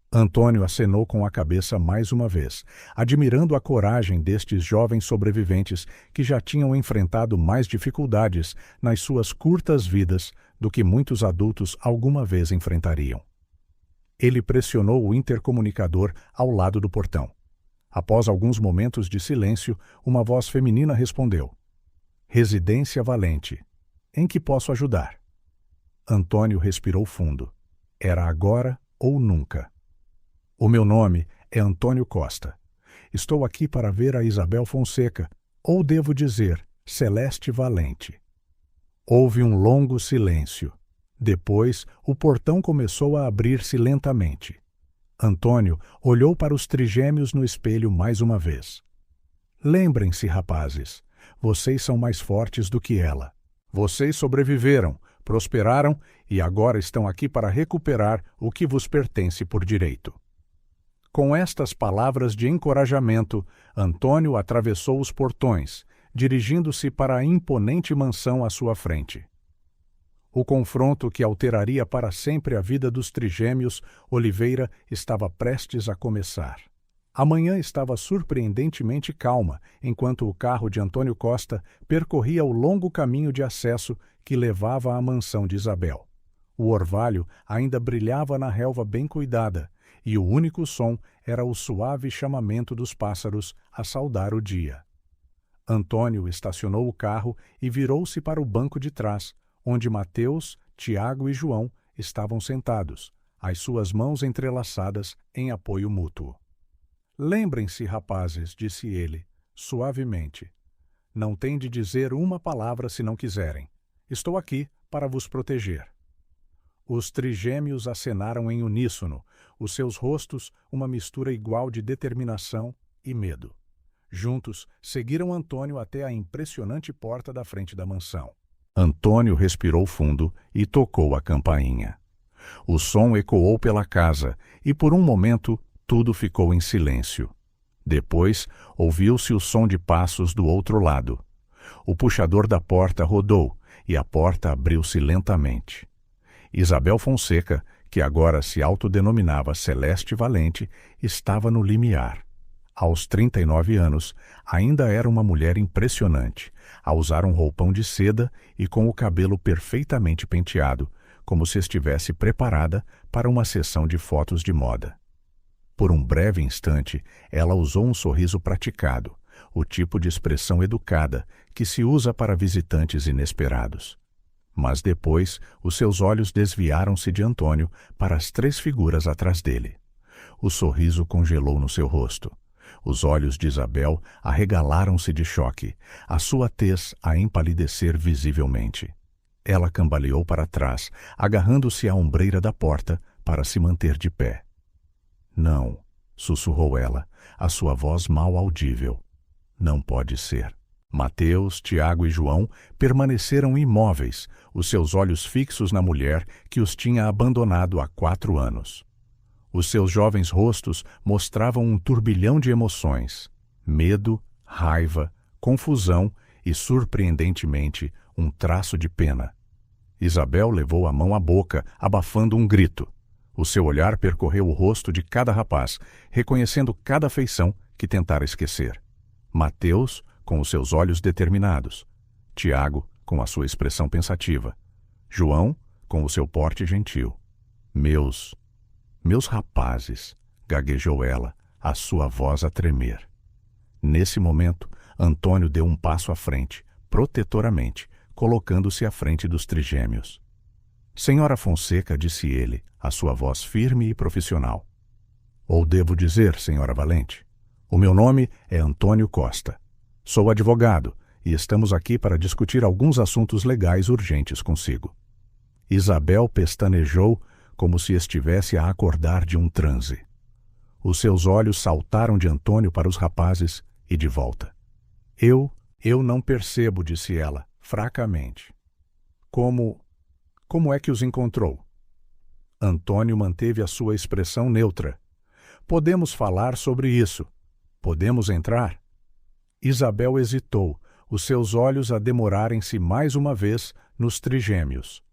Antônio acenou com a cabeça mais uma vez, admirando a coragem destes jovens sobreviventes que já tinham enfrentado mais dificuldades nas suas curtas vidas do que muitos adultos alguma vez enfrentariam. Ele pressionou o intercomunicador ao lado do portão. Após alguns momentos de silêncio, uma voz feminina respondeu. Residência Valente. Em que posso ajudar? Antônio respirou fundo. Era agora ou nunca. O meu nome é Antônio Costa. Estou aqui para ver a Isabel Fonseca, ou devo dizer, Celeste Valente. Houve um longo silêncio. Depois, o portão começou a abrir-se lentamente. Antônio olhou para os trigêmeos no espelho mais uma vez. Lembrem-se, rapazes, vocês são mais fortes do que ela. Vocês sobreviveram, prosperaram e agora estão aqui para recuperar o que vos pertence por direito. Com estas palavras de encorajamento, Antônio atravessou os portões, dirigindo-se para a imponente mansão à sua frente. O confronto que alteraria para sempre a vida dos trigêmeos Oliveira estava prestes a começar. A manhã estava surpreendentemente calma, enquanto o carro de Antônio Costa percorria o longo caminho de acesso que levava à mansão de Isabel. O orvalho ainda brilhava na relva bem cuidada, e o único som era o suave chamamento dos pássaros a saudar o dia. Antônio estacionou o carro e virou-se para o banco de trás, onde Mateus, Tiago e João estavam sentados, as suas mãos entrelaçadas em apoio mútuo. Lembrem-se, rapazes, disse ele, suavemente. Não têm de dizer uma palavra se não quiserem. Estou aqui para vos proteger. Os trigêmeos acenaram em uníssono, os seus rostos uma mistura igual de determinação e medo. Juntos, seguiram Antônio até a impressionante porta da frente da mansão. Antônio respirou fundo e tocou a campainha. O som ecoou pela casa e, por um momento, tudo ficou em silêncio. Depois, ouviu-se o som de passos do outro lado. O puxador da porta rodou e a porta abriu-se lentamente. Isabel Fonseca, que agora se autodenominava Celeste Valente, estava no limiar. Aos 39 anos, ainda era uma mulher impressionante, a usar um roupão de seda e com o cabelo perfeitamente penteado, como se estivesse preparada para uma sessão de fotos de moda. Por um breve instante, ela usou um sorriso praticado, o tipo de expressão educada que se usa para visitantes inesperados. Mas depois, os seus olhos desviaram-se de Antônio para as 3 figuras atrás dele. O sorriso congelou no seu rosto. Os olhos de Isabel arregalaram-se de choque, a sua tez a empalidecer visivelmente. Ela cambaleou para trás, agarrando-se à ombreira da porta para se manter de pé. Não, sussurrou ela, a sua voz mal audível. Não pode ser. Mateus, Tiago e João permaneceram imóveis, os seus olhos fixos na mulher que os tinha abandonado há 4 anos. Os seus jovens rostos mostravam um turbilhão de emoções: medo, raiva, confusão e, surpreendentemente, um traço de pena. Isabel levou a mão à boca, abafando um grito. O seu olhar percorreu o rosto de cada rapaz, reconhecendo cada feição que tentara esquecer. Mateus, com os seus olhos determinados. Tiago, com a sua expressão pensativa. João, com o seu porte gentil. Meus rapazes, gaguejou ela, a sua voz a tremer. Nesse momento, Antônio deu um passo à frente, protetoramente, colocando-se à frente dos trigêmeos. Senhora Fonseca, disse ele, a sua voz firme e profissional. Ou devo dizer, senhora Valente, o meu nome é Antônio Costa. Sou advogado e estamos aqui para discutir alguns assuntos legais urgentes consigo. Isabel pestanejou como se estivesse a acordar de um transe. Os seus olhos saltaram de Antônio para os rapazes e de volta. Eu não percebo, disse ela, fracamente. Como é que os encontrou? Antônio manteve a sua expressão neutra. Podemos falar sobre isso. Podemos entrar? Isabel hesitou, os seus olhos a demorarem-se mais uma vez nos trigêmeos.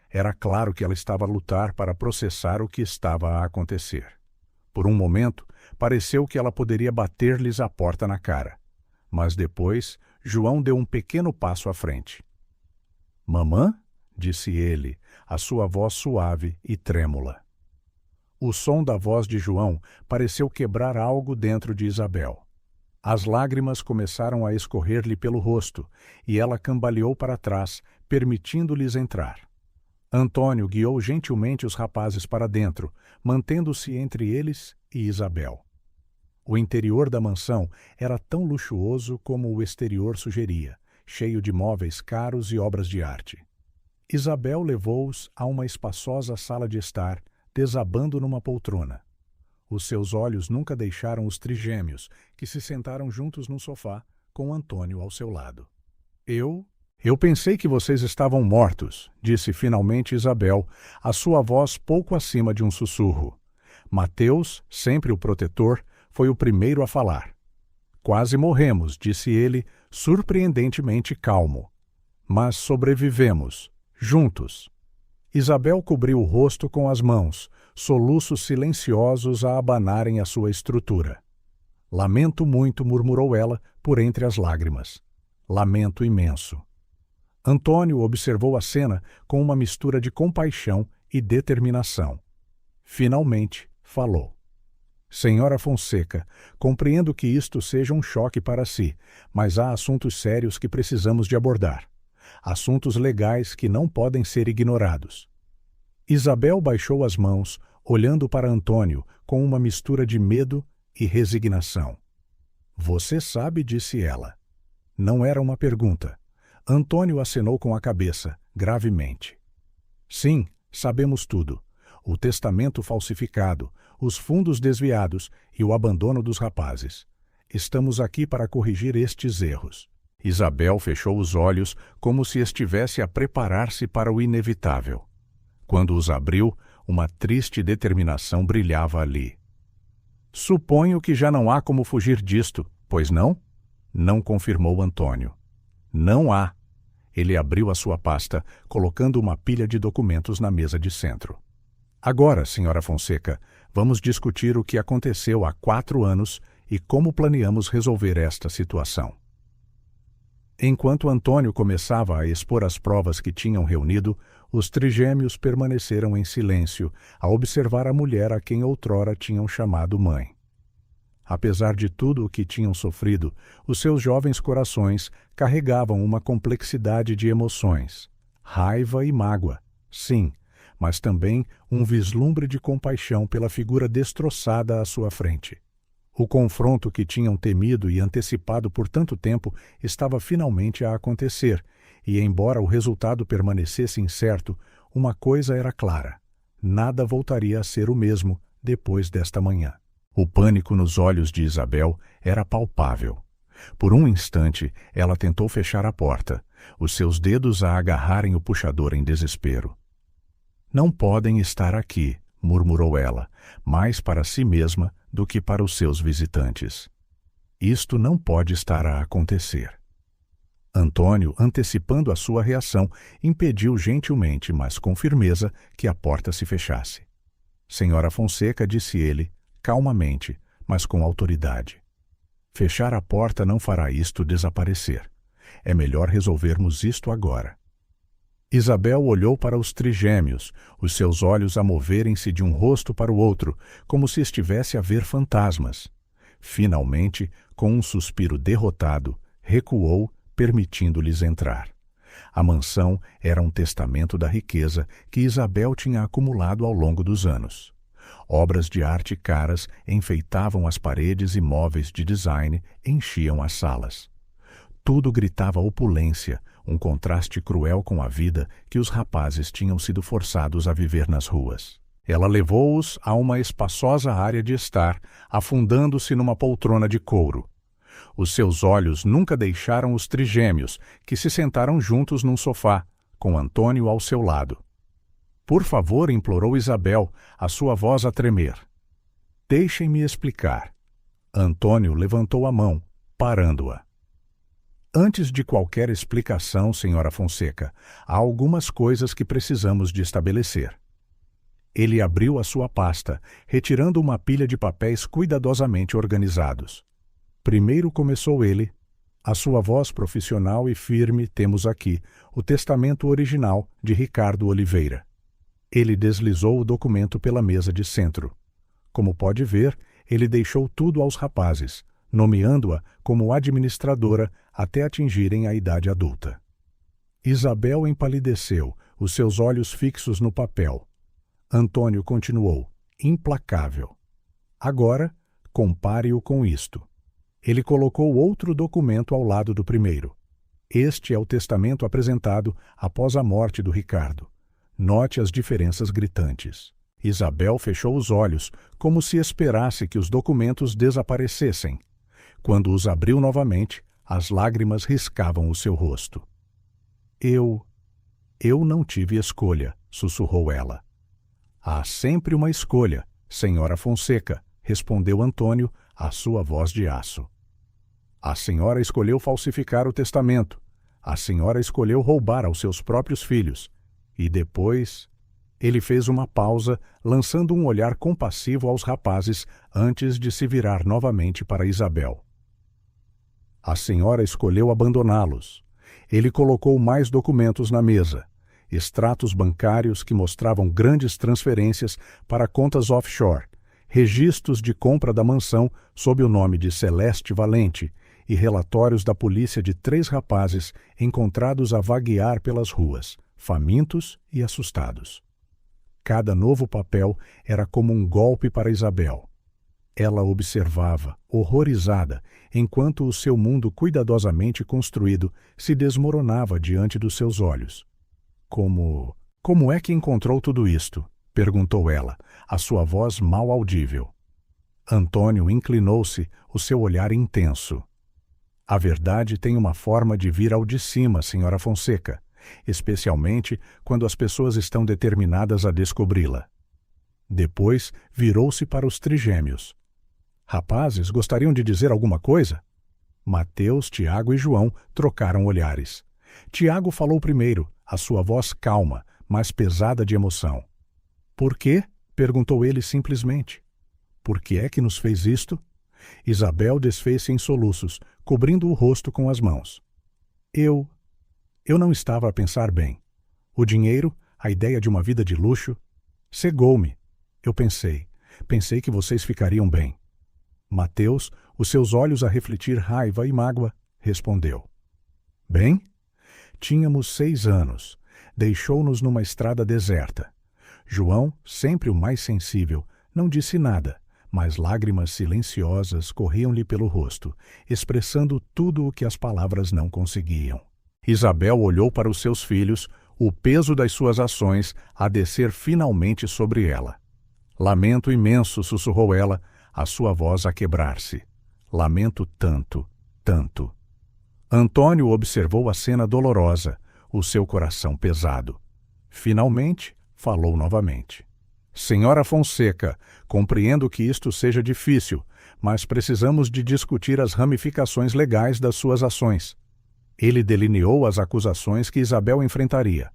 Era claro que ela estava a lutar para processar o que estava a acontecer. Por um momento, pareceu que ela poderia bater-lhes a porta na cara. Mas depois, João deu um pequeno passo à frente. Mamã? Disse ele, a sua voz suave e trêmula. O som da voz de João pareceu quebrar algo dentro de Isabel. As lágrimas começaram a escorrer-lhe pelo rosto, e ela cambaleou para trás, permitindo-lhes entrar. Antônio guiou gentilmente os rapazes para dentro, mantendo-se entre eles e Isabel. O interior da mansão era tão luxuoso como o exterior sugeria, cheio de móveis caros e obras de arte. Isabel levou-os a uma espaçosa sala de estar, desabando numa poltrona. Os seus olhos nunca deixaram os trigêmeos, que se sentaram juntos num sofá, com Antônio ao seu lado. Eu pensei que vocês estavam mortos, disse finalmente Isabel, a sua voz pouco acima de um sussurro. Mateus, sempre o protetor, foi o primeiro a falar. Quase morremos, disse ele, surpreendentemente calmo. Mas sobrevivemos, juntos. Isabel cobriu o rosto com as mãos, soluços silenciosos a abanarem a sua estrutura. Lamento muito, murmurou ela, por entre as lágrimas. Lamento imenso. Antônio observou a cena com uma mistura de compaixão e determinação. Finalmente, falou. Senhora Fonseca, compreendo que isto seja um choque para si, mas há assuntos sérios que precisamos de abordar. Assuntos legais que não podem ser ignorados. Isabel baixou as mãos, olhando para Antônio com uma mistura de medo e resignação. Você sabe, disse ela. Não era uma pergunta. Antônio acenou com a cabeça, gravemente. Sim, sabemos tudo. O testamento falsificado, os fundos desviados e o abandono dos rapazes. Estamos aqui para corrigir estes erros. Isabel fechou os olhos como se estivesse a preparar-se para o inevitável. Quando os abriu, uma triste determinação brilhava ali. Suponho que já não há como fugir disto, pois não? Não confirmou Antônio. Não há. Ele abriu a sua pasta, colocando uma pilha de documentos na mesa de centro. Agora, senhora Fonseca, vamos discutir o que aconteceu há 4 anos e como planeamos resolver esta situação. Enquanto Antônio começava a expor as provas que tinham reunido, os trigêmeos permaneceram em silêncio, a observar a mulher a quem outrora tinham chamado mãe. Apesar de tudo o que tinham sofrido, os seus jovens corações carregavam uma complexidade de emoções. Raiva e mágoa, sim, mas também um vislumbre de compaixão pela figura destroçada à sua frente. O confronto que tinham temido e antecipado por tanto tempo estava finalmente a acontecer, e embora o resultado permanecesse incerto, uma coisa era clara: nada voltaria a ser o mesmo depois desta manhã. O pânico nos olhos de Isabel era palpável. Por um instante, ela tentou fechar a porta, os seus dedos a agarrarem o puxador em desespero. Não podem estar aqui, murmurou ela, mais para si mesma do que para os seus visitantes. Isto não pode estar a acontecer. Antônio, antecipando a sua reação, impediu gentilmente, mas com firmeza, que a porta se fechasse. Senhora Fonseca, disse ele, calmamente, mas com autoridade. Fechar a porta não fará isto desaparecer. É melhor resolvermos isto agora. Isabel olhou para os trigêmeos, os seus olhos a moverem-se de um rosto para o outro, como se estivesse a ver fantasmas. Finalmente, com um suspiro derrotado, recuou, permitindo-lhes entrar. A mansão era um testamento da riqueza que Isabel tinha acumulado ao longo dos anos. Obras de arte caras enfeitavam as paredes e móveis de design enchiam as salas. Tudo gritava opulência, um contraste cruel com a vida que os rapazes tinham sido forçados a viver nas ruas. Ela levou-os a uma espaçosa área de estar, afundando-se numa poltrona de couro. Os seus olhos nunca deixaram os trigêmeos, que se sentaram juntos num sofá, com Antônio ao seu lado. Por favor, implorou Isabel, a sua voz a tremer. Deixem-me explicar. Antônio levantou a mão, parando-a. Antes de qualquer explicação, Sra. Fonseca, há algumas coisas que precisamos de estabelecer. Ele abriu a sua pasta, retirando uma pilha de papéis cuidadosamente organizados. Primeiro começou ele. A sua voz profissional e firme temos aqui o testamento original de Ricardo Oliveira. Ele deslizou o documento pela mesa de centro. Como pode ver, ele deixou tudo aos rapazes, nomeando-a como administradora até atingirem a idade adulta. Isabel empalideceu, os seus olhos fixos no papel. Antônio continuou, implacável. Agora, compare-o com isto. Ele colocou outro documento ao lado do primeiro. Este é o testamento apresentado após a morte do Ricardo. Note as diferenças gritantes. Isabel fechou os olhos, como se esperasse que os documentos desaparecessem. Quando os abriu novamente, as lágrimas riscavam o seu rosto. Eu não tive escolha, sussurrou ela. Há sempre uma escolha, Sra. Fonseca, respondeu Antônio, a sua voz de aço. A senhora escolheu falsificar o testamento. A senhora escolheu roubar aos seus próprios filhos. E depois... Ele fez uma pausa, lançando um olhar compassivo aos rapazes antes de se virar novamente para Isabel. A senhora escolheu abandoná-los. Ele colocou mais documentos na mesa. Extratos bancários que mostravam grandes transferências para contas offshore, registros de compra da mansão sob o nome de Celeste Valente e relatórios da polícia de 3 rapazes encontrados a vaguear pelas ruas, famintos e assustados. Cada novo papel era como um golpe para Isabel. Ela observava, horrorizada, enquanto o seu mundo cuidadosamente construído se desmoronava diante dos seus olhos. Como é que encontrou tudo isto? Perguntou ela, a sua voz mal audível. Antônio inclinou-se, o seu olhar intenso. A verdade tem uma forma de vir ao de cima, Sra. Fonseca, especialmente quando as pessoas estão determinadas a descobri-la. Depois virou-se para os trigêmeos. Rapazes, gostariam de dizer alguma coisa? Mateus, Tiago e João trocaram olhares. Tiago falou primeiro, a sua voz calma, mas pesada de emoção. Por quê? Perguntou ele simplesmente. Por que é que nos fez isto? Isabel desfez-se em soluços, cobrindo o rosto com as mãos. Eu não estava a pensar bem. O dinheiro, a ideia de uma vida de luxo, cegou-me. Eu pensei que vocês ficariam bem. Mateus, os seus olhos a refletir raiva e mágoa, respondeu. Bem? Tínhamos 6 anos. Deixou-nos numa estrada deserta. João, sempre o mais sensível, não disse nada, mas lágrimas silenciosas corriam-lhe pelo rosto, expressando tudo o que as palavras não conseguiam. Isabel olhou para os seus filhos, o peso das suas ações a descer finalmente sobre ela. Lamento imenso, sussurrou ela, a sua voz a quebrar-se. Lamento tanto, tanto. Antônio observou a cena dolorosa, o seu coração pesado. Finalmente, falou novamente. Senhora Fonseca, compreendo que isto seja difícil, mas precisamos de discutir as ramificações legais das suas ações. Ele delineou as acusações que Isabel enfrentaria.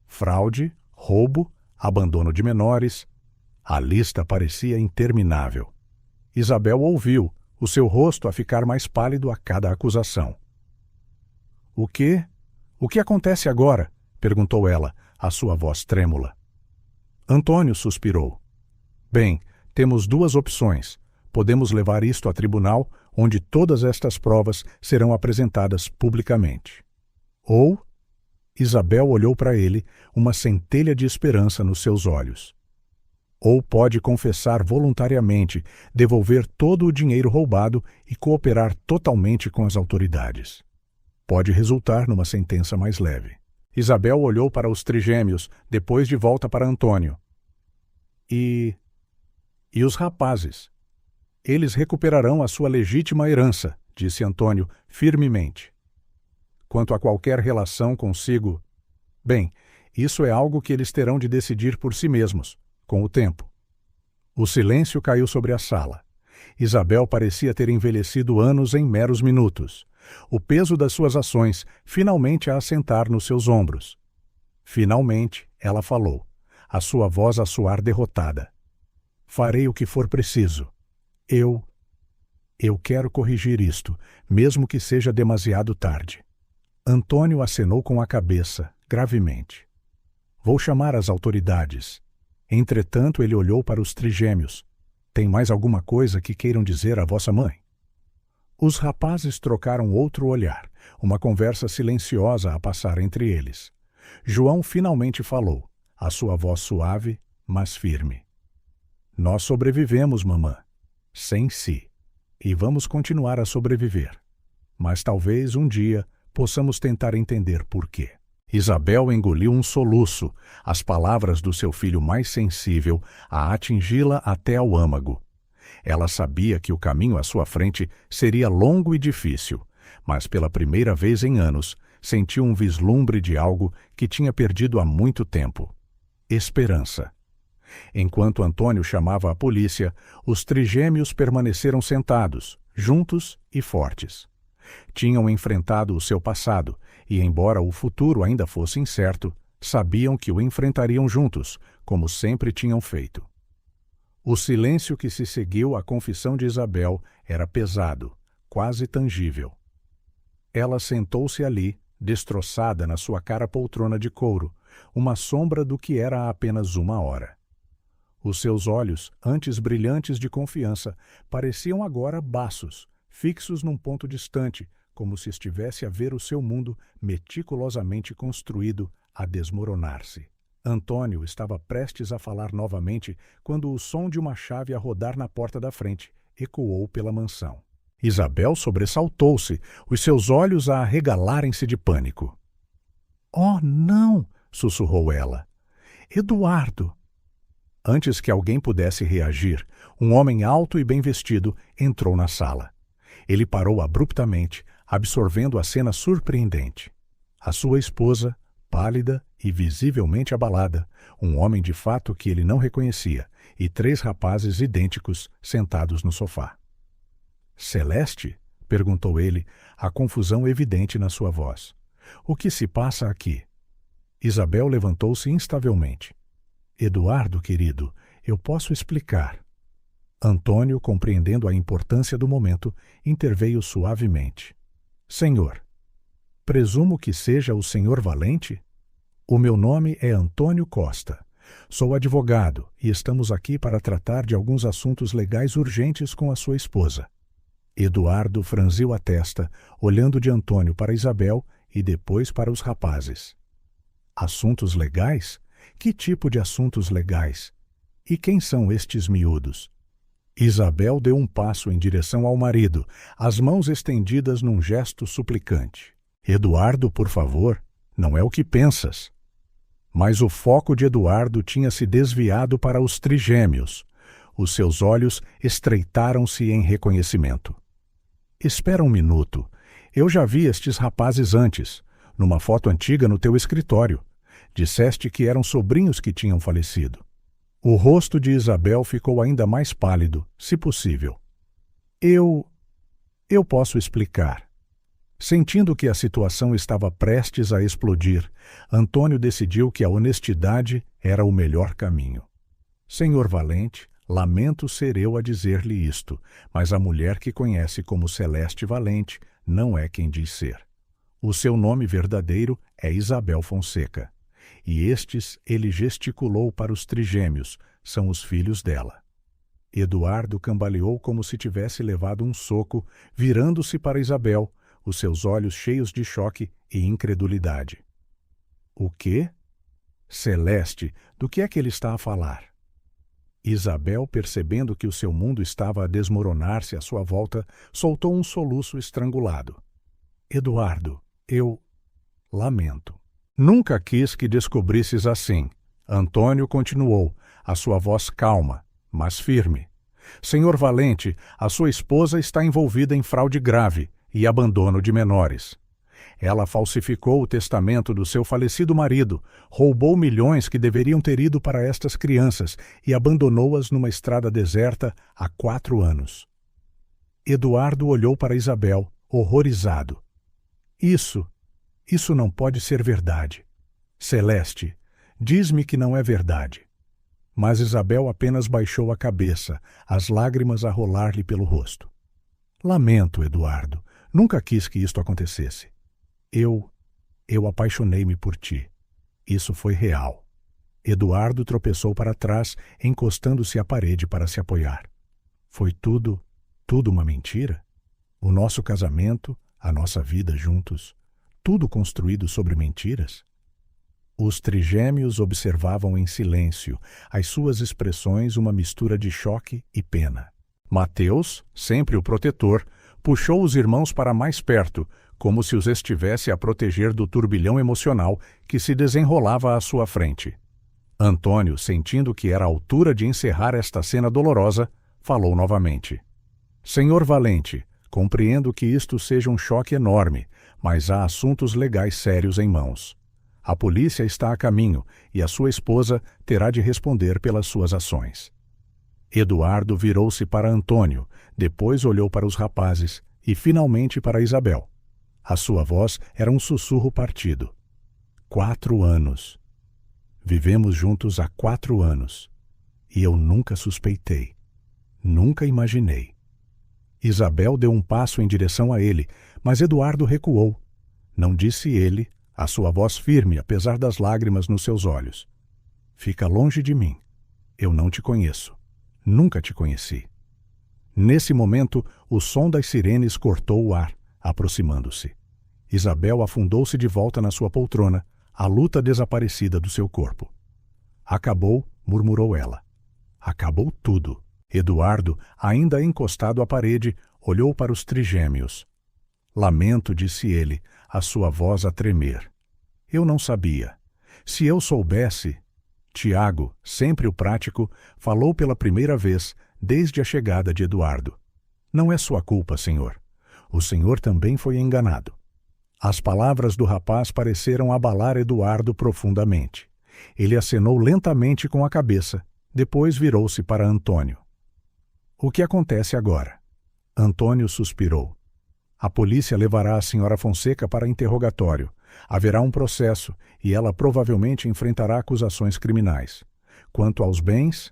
Fraude, roubo, abandono de menores. A lista parecia interminável. Isabel ouviu, o seu rosto a ficar mais pálido a cada acusação. O que acontece agora? Perguntou ela, a sua voz trêmula. Antônio suspirou. Bem, temos 2 opções. Podemos levar isto a tribunal, onde todas estas provas serão apresentadas publicamente. Ou... Isabel olhou para ele, uma centelha de esperança nos seus olhos. Ou pode confessar voluntariamente, devolver todo o dinheiro roubado e cooperar totalmente com as autoridades. Pode resultar numa sentença mais leve. Isabel olhou para os trigêmeos, depois de volta para Antônio. E os rapazes? Eles recuperarão a sua legítima herança, disse Antônio firmemente. Quanto a qualquer relação consigo... Bem, isso é algo que eles terão de decidir por si mesmos, com o tempo. O silêncio caiu sobre a sala. Isabel parecia ter envelhecido anos em meros minutos. O peso das suas ações finalmente a assentar nos seus ombros. Finalmente, ela falou, a sua voz a soar derrotada. Farei o que for preciso. Eu quero corrigir isto, mesmo que seja demasiado tarde. Antônio acenou com a cabeça, gravemente. Vou chamar as autoridades. Entretanto, ele olhou para os trigêmeos. Tem mais alguma coisa que queiram dizer à vossa mãe? Os rapazes trocaram outro olhar, uma conversa silenciosa a passar entre eles. João finalmente falou, a sua voz suave, mas firme. Nós sobrevivemos, mamã. Sem si. E vamos continuar a sobreviver. Mas talvez um dia possamos tentar entender por quê. Isabel engoliu um soluço, as palavras do seu filho mais sensível a atingi-la até ao âmago. Ela sabia que o caminho à sua frente seria longo e difícil, mas pela primeira vez em anos sentiu um vislumbre de algo que tinha perdido há muito tempo. Esperança. Enquanto Antônio chamava a polícia, os trigêmeos permaneceram sentados, juntos e fortes. Tinham enfrentado o seu passado e, embora o futuro ainda fosse incerto, sabiam que o enfrentariam juntos, como sempre tinham feito. O silêncio que se seguiu à confissão de Isabel era pesado, quase tangível. Ela sentou-se ali, destroçada na sua cara poltrona de couro, uma sombra do que era há apenas uma hora. Os seus olhos, antes brilhantes de confiança, pareciam agora baços, fixos num ponto distante, como se estivesse a ver o seu mundo meticulosamente construído a desmoronar-se. Antônio estava prestes a falar novamente quando o som de uma chave a rodar na porta da frente ecoou pela mansão. Isabel sobressaltou-se, os seus olhos a arregalarem-se de pânico. — Oh, não! — sussurrou ela. — Eduardo! Antes que alguém pudesse reagir, um homem alto e bem vestido entrou na sala. Ele parou abruptamente, absorvendo a cena surpreendente. A sua esposa, pálida e visivelmente abalada, um homem de fato que ele não reconhecia, e 3 rapazes idênticos sentados no sofá. — Celeste? — perguntou ele, a confusão evidente na sua voz. — O que se passa aqui? Isabel levantou-se instavelmente. — Eduardo, querido, eu posso explicar. Antônio, compreendendo a importância do momento, interveio suavemente. — Senhor, presumo que seja o senhor Valente? O meu nome é Antônio Costa. Sou advogado e estamos aqui para tratar de alguns assuntos legais urgentes com a sua esposa. Eduardo franziu a testa, olhando de Antônio para Isabel e depois para os rapazes. Assuntos legais? Que tipo de assuntos legais? E quem são estes miúdos? Isabel deu um passo em direção ao marido, as mãos estendidas num gesto suplicante. Eduardo, por favor, não é o que pensas. Mas o foco de Eduardo tinha se desviado para os trigêmeos. Os seus olhos estreitaram-se em reconhecimento. Espera um minuto. Eu já vi estes rapazes antes, numa foto antiga no teu escritório. Disseste que eram sobrinhos que tinham falecido. O rosto de Isabel ficou ainda mais pálido, se possível. Eu posso explicar. Sentindo que a situação estava prestes a explodir, Antônio decidiu que a honestidade era o melhor caminho. Senhor Valente, lamento ser eu a dizer-lhe isto, mas a mulher que conhece como Celeste Valente não é quem diz ser. O seu nome verdadeiro é Isabel Fonseca. E estes ele gesticulou para os trigêmeos, são os filhos dela. Eduardo cambaleou como se tivesse levado um soco, virando-se para Isabel, os seus olhos cheios de choque e incredulidade. O quê? Celeste, do que é que ele está a falar? Isabel, percebendo que o seu mundo estava a desmoronar-se à sua volta, soltou um soluço estrangulado. Eduardo, eu lamento. Nunca quis que descobrisses assim. Antônio continuou, a sua voz calma, mas firme. Senhor Valente, a sua esposa está envolvida em fraude grave e abandono de menores. Ela falsificou o testamento do seu falecido marido, roubou milhões que deveriam ter ido para estas crianças e abandonou-as numa estrada deserta há 4 anos. Eduardo olhou para Isabel, horrorizado. Isso não pode ser verdade. Celeste, diz-me que não é verdade. Mas Isabel apenas baixou a cabeça, as lágrimas a rolar-lhe pelo rosto. Lamento, Eduardo. Nunca quis que isto acontecesse. Eu apaixonei-me por ti. Isso foi real. Eduardo tropeçou para trás, encostando-se à parede para se apoiar. Foi tudo uma mentira? O nosso casamento, a nossa vida juntos, tudo construído sobre mentiras? Os trigêmeos observavam em silêncio, as suas expressões uma mistura de choque e pena. Mateus, sempre o protetor, puxou os irmãos para mais perto, como se os estivesse a proteger do turbilhão emocional que se desenrolava à sua frente. Antônio, sentindo que era a altura de encerrar esta cena dolorosa, falou novamente. Senhor Valente, compreendo que isto seja um choque enorme, mas há assuntos legais sérios em mãos. A polícia está a caminho e a sua esposa terá de responder pelas suas ações. Eduardo virou-se para Antônio, depois olhou para os rapazes e finalmente para Isabel. A sua voz era um sussurro partido. 4 anos. Vivemos juntos há 4 anos. E eu nunca suspeitei. Nunca imaginei. Isabel deu um passo em direção a ele, mas Eduardo recuou. Não disse ele, a sua voz firme apesar das lágrimas nos seus olhos. Fica longe de mim. Eu não te conheço. Nunca te conheci. Nesse momento, o som das sirenes cortou o ar, aproximando-se. Isabel afundou-se de volta na sua poltrona, a luta desaparecida do seu corpo. Acabou, murmurou ela. Acabou tudo. Eduardo, ainda encostado à parede, olhou para os trigêmeos. Lamento, disse ele, a sua voz a tremer. Eu não sabia. Se eu soubesse... Tiago, sempre o prático, falou pela primeira vez desde a chegada de Eduardo. Não é sua culpa, senhor. O senhor também foi enganado. As palavras do rapaz pareceram abalar Eduardo profundamente. Ele acenou lentamente com a cabeça, depois virou-se para Antônio. O que acontece agora? Antônio suspirou. A polícia levará a senhora Fonseca para interrogatório. Haverá um processo e ela provavelmente enfrentará acusações criminais. Quanto aos bens,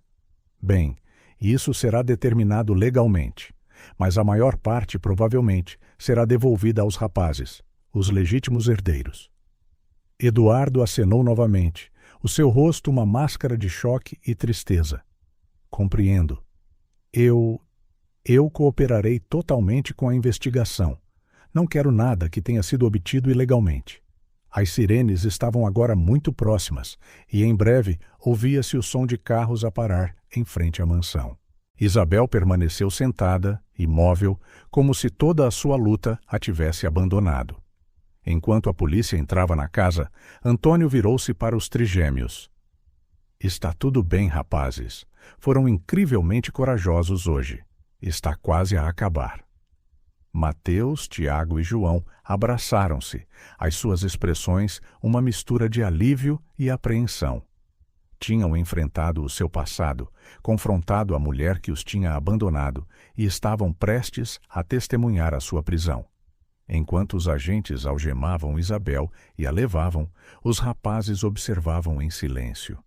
bem, isso será determinado legalmente. Mas a maior parte, provavelmente, será devolvida aos rapazes, os legítimos herdeiros. Eduardo acenou novamente, o seu rosto uma máscara de choque e tristeza. Compreendo. Eu cooperarei totalmente com a investigação. Não quero nada que tenha sido obtido ilegalmente. As sirenes estavam agora muito próximas, e em breve ouvia-se o som de carros a parar em frente à mansão. Isabel permaneceu sentada, imóvel, como se toda a sua luta a tivesse abandonado. Enquanto a polícia entrava na casa, Antônio virou-se para os trigêmeos. Está tudo bem, rapazes. Foram incrivelmente corajosos hoje. Está quase a acabar. Mateus, Tiago e João abraçaram-se, as suas expressões uma mistura de alívio e apreensão. Tinham enfrentado o seu passado, confrontado a mulher que os tinha abandonado e estavam prestes a testemunhar a sua prisão. Enquanto os agentes algemavam Isabel e a levavam, os rapazes observavam em silêncio.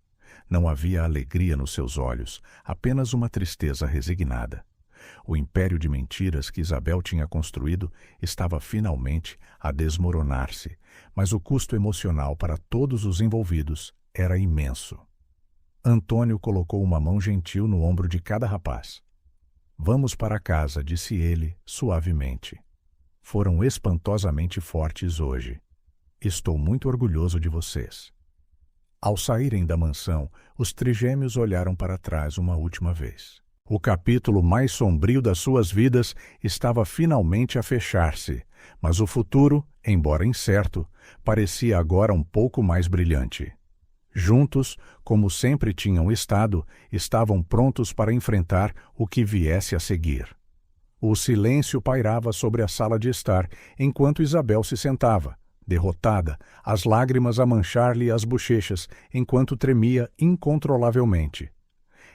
Não havia alegria nos seus olhos, apenas uma tristeza resignada. O império de mentiras que Isabel tinha construído estava finalmente a desmoronar-se, mas o custo emocional para todos os envolvidos era imenso. Antônio colocou uma mão gentil no ombro de cada rapaz. Vamos para casa, disse ele, suavemente. Foram espantosamente fortes hoje. Estou muito orgulhoso de vocês. Ao saírem da mansão, os trigêmeos olharam para trás uma última vez. O capítulo mais sombrio das suas vidas estava finalmente a fechar-se, mas o futuro, embora incerto, parecia agora um pouco mais brilhante. Juntos, como sempre tinham estado, estavam prontos para enfrentar o que viesse a seguir. O silêncio pairava sobre a sala de estar enquanto Isabel se sentava, derrotada, as lágrimas a manchar-lhe as bochechas, enquanto tremia incontrolavelmente.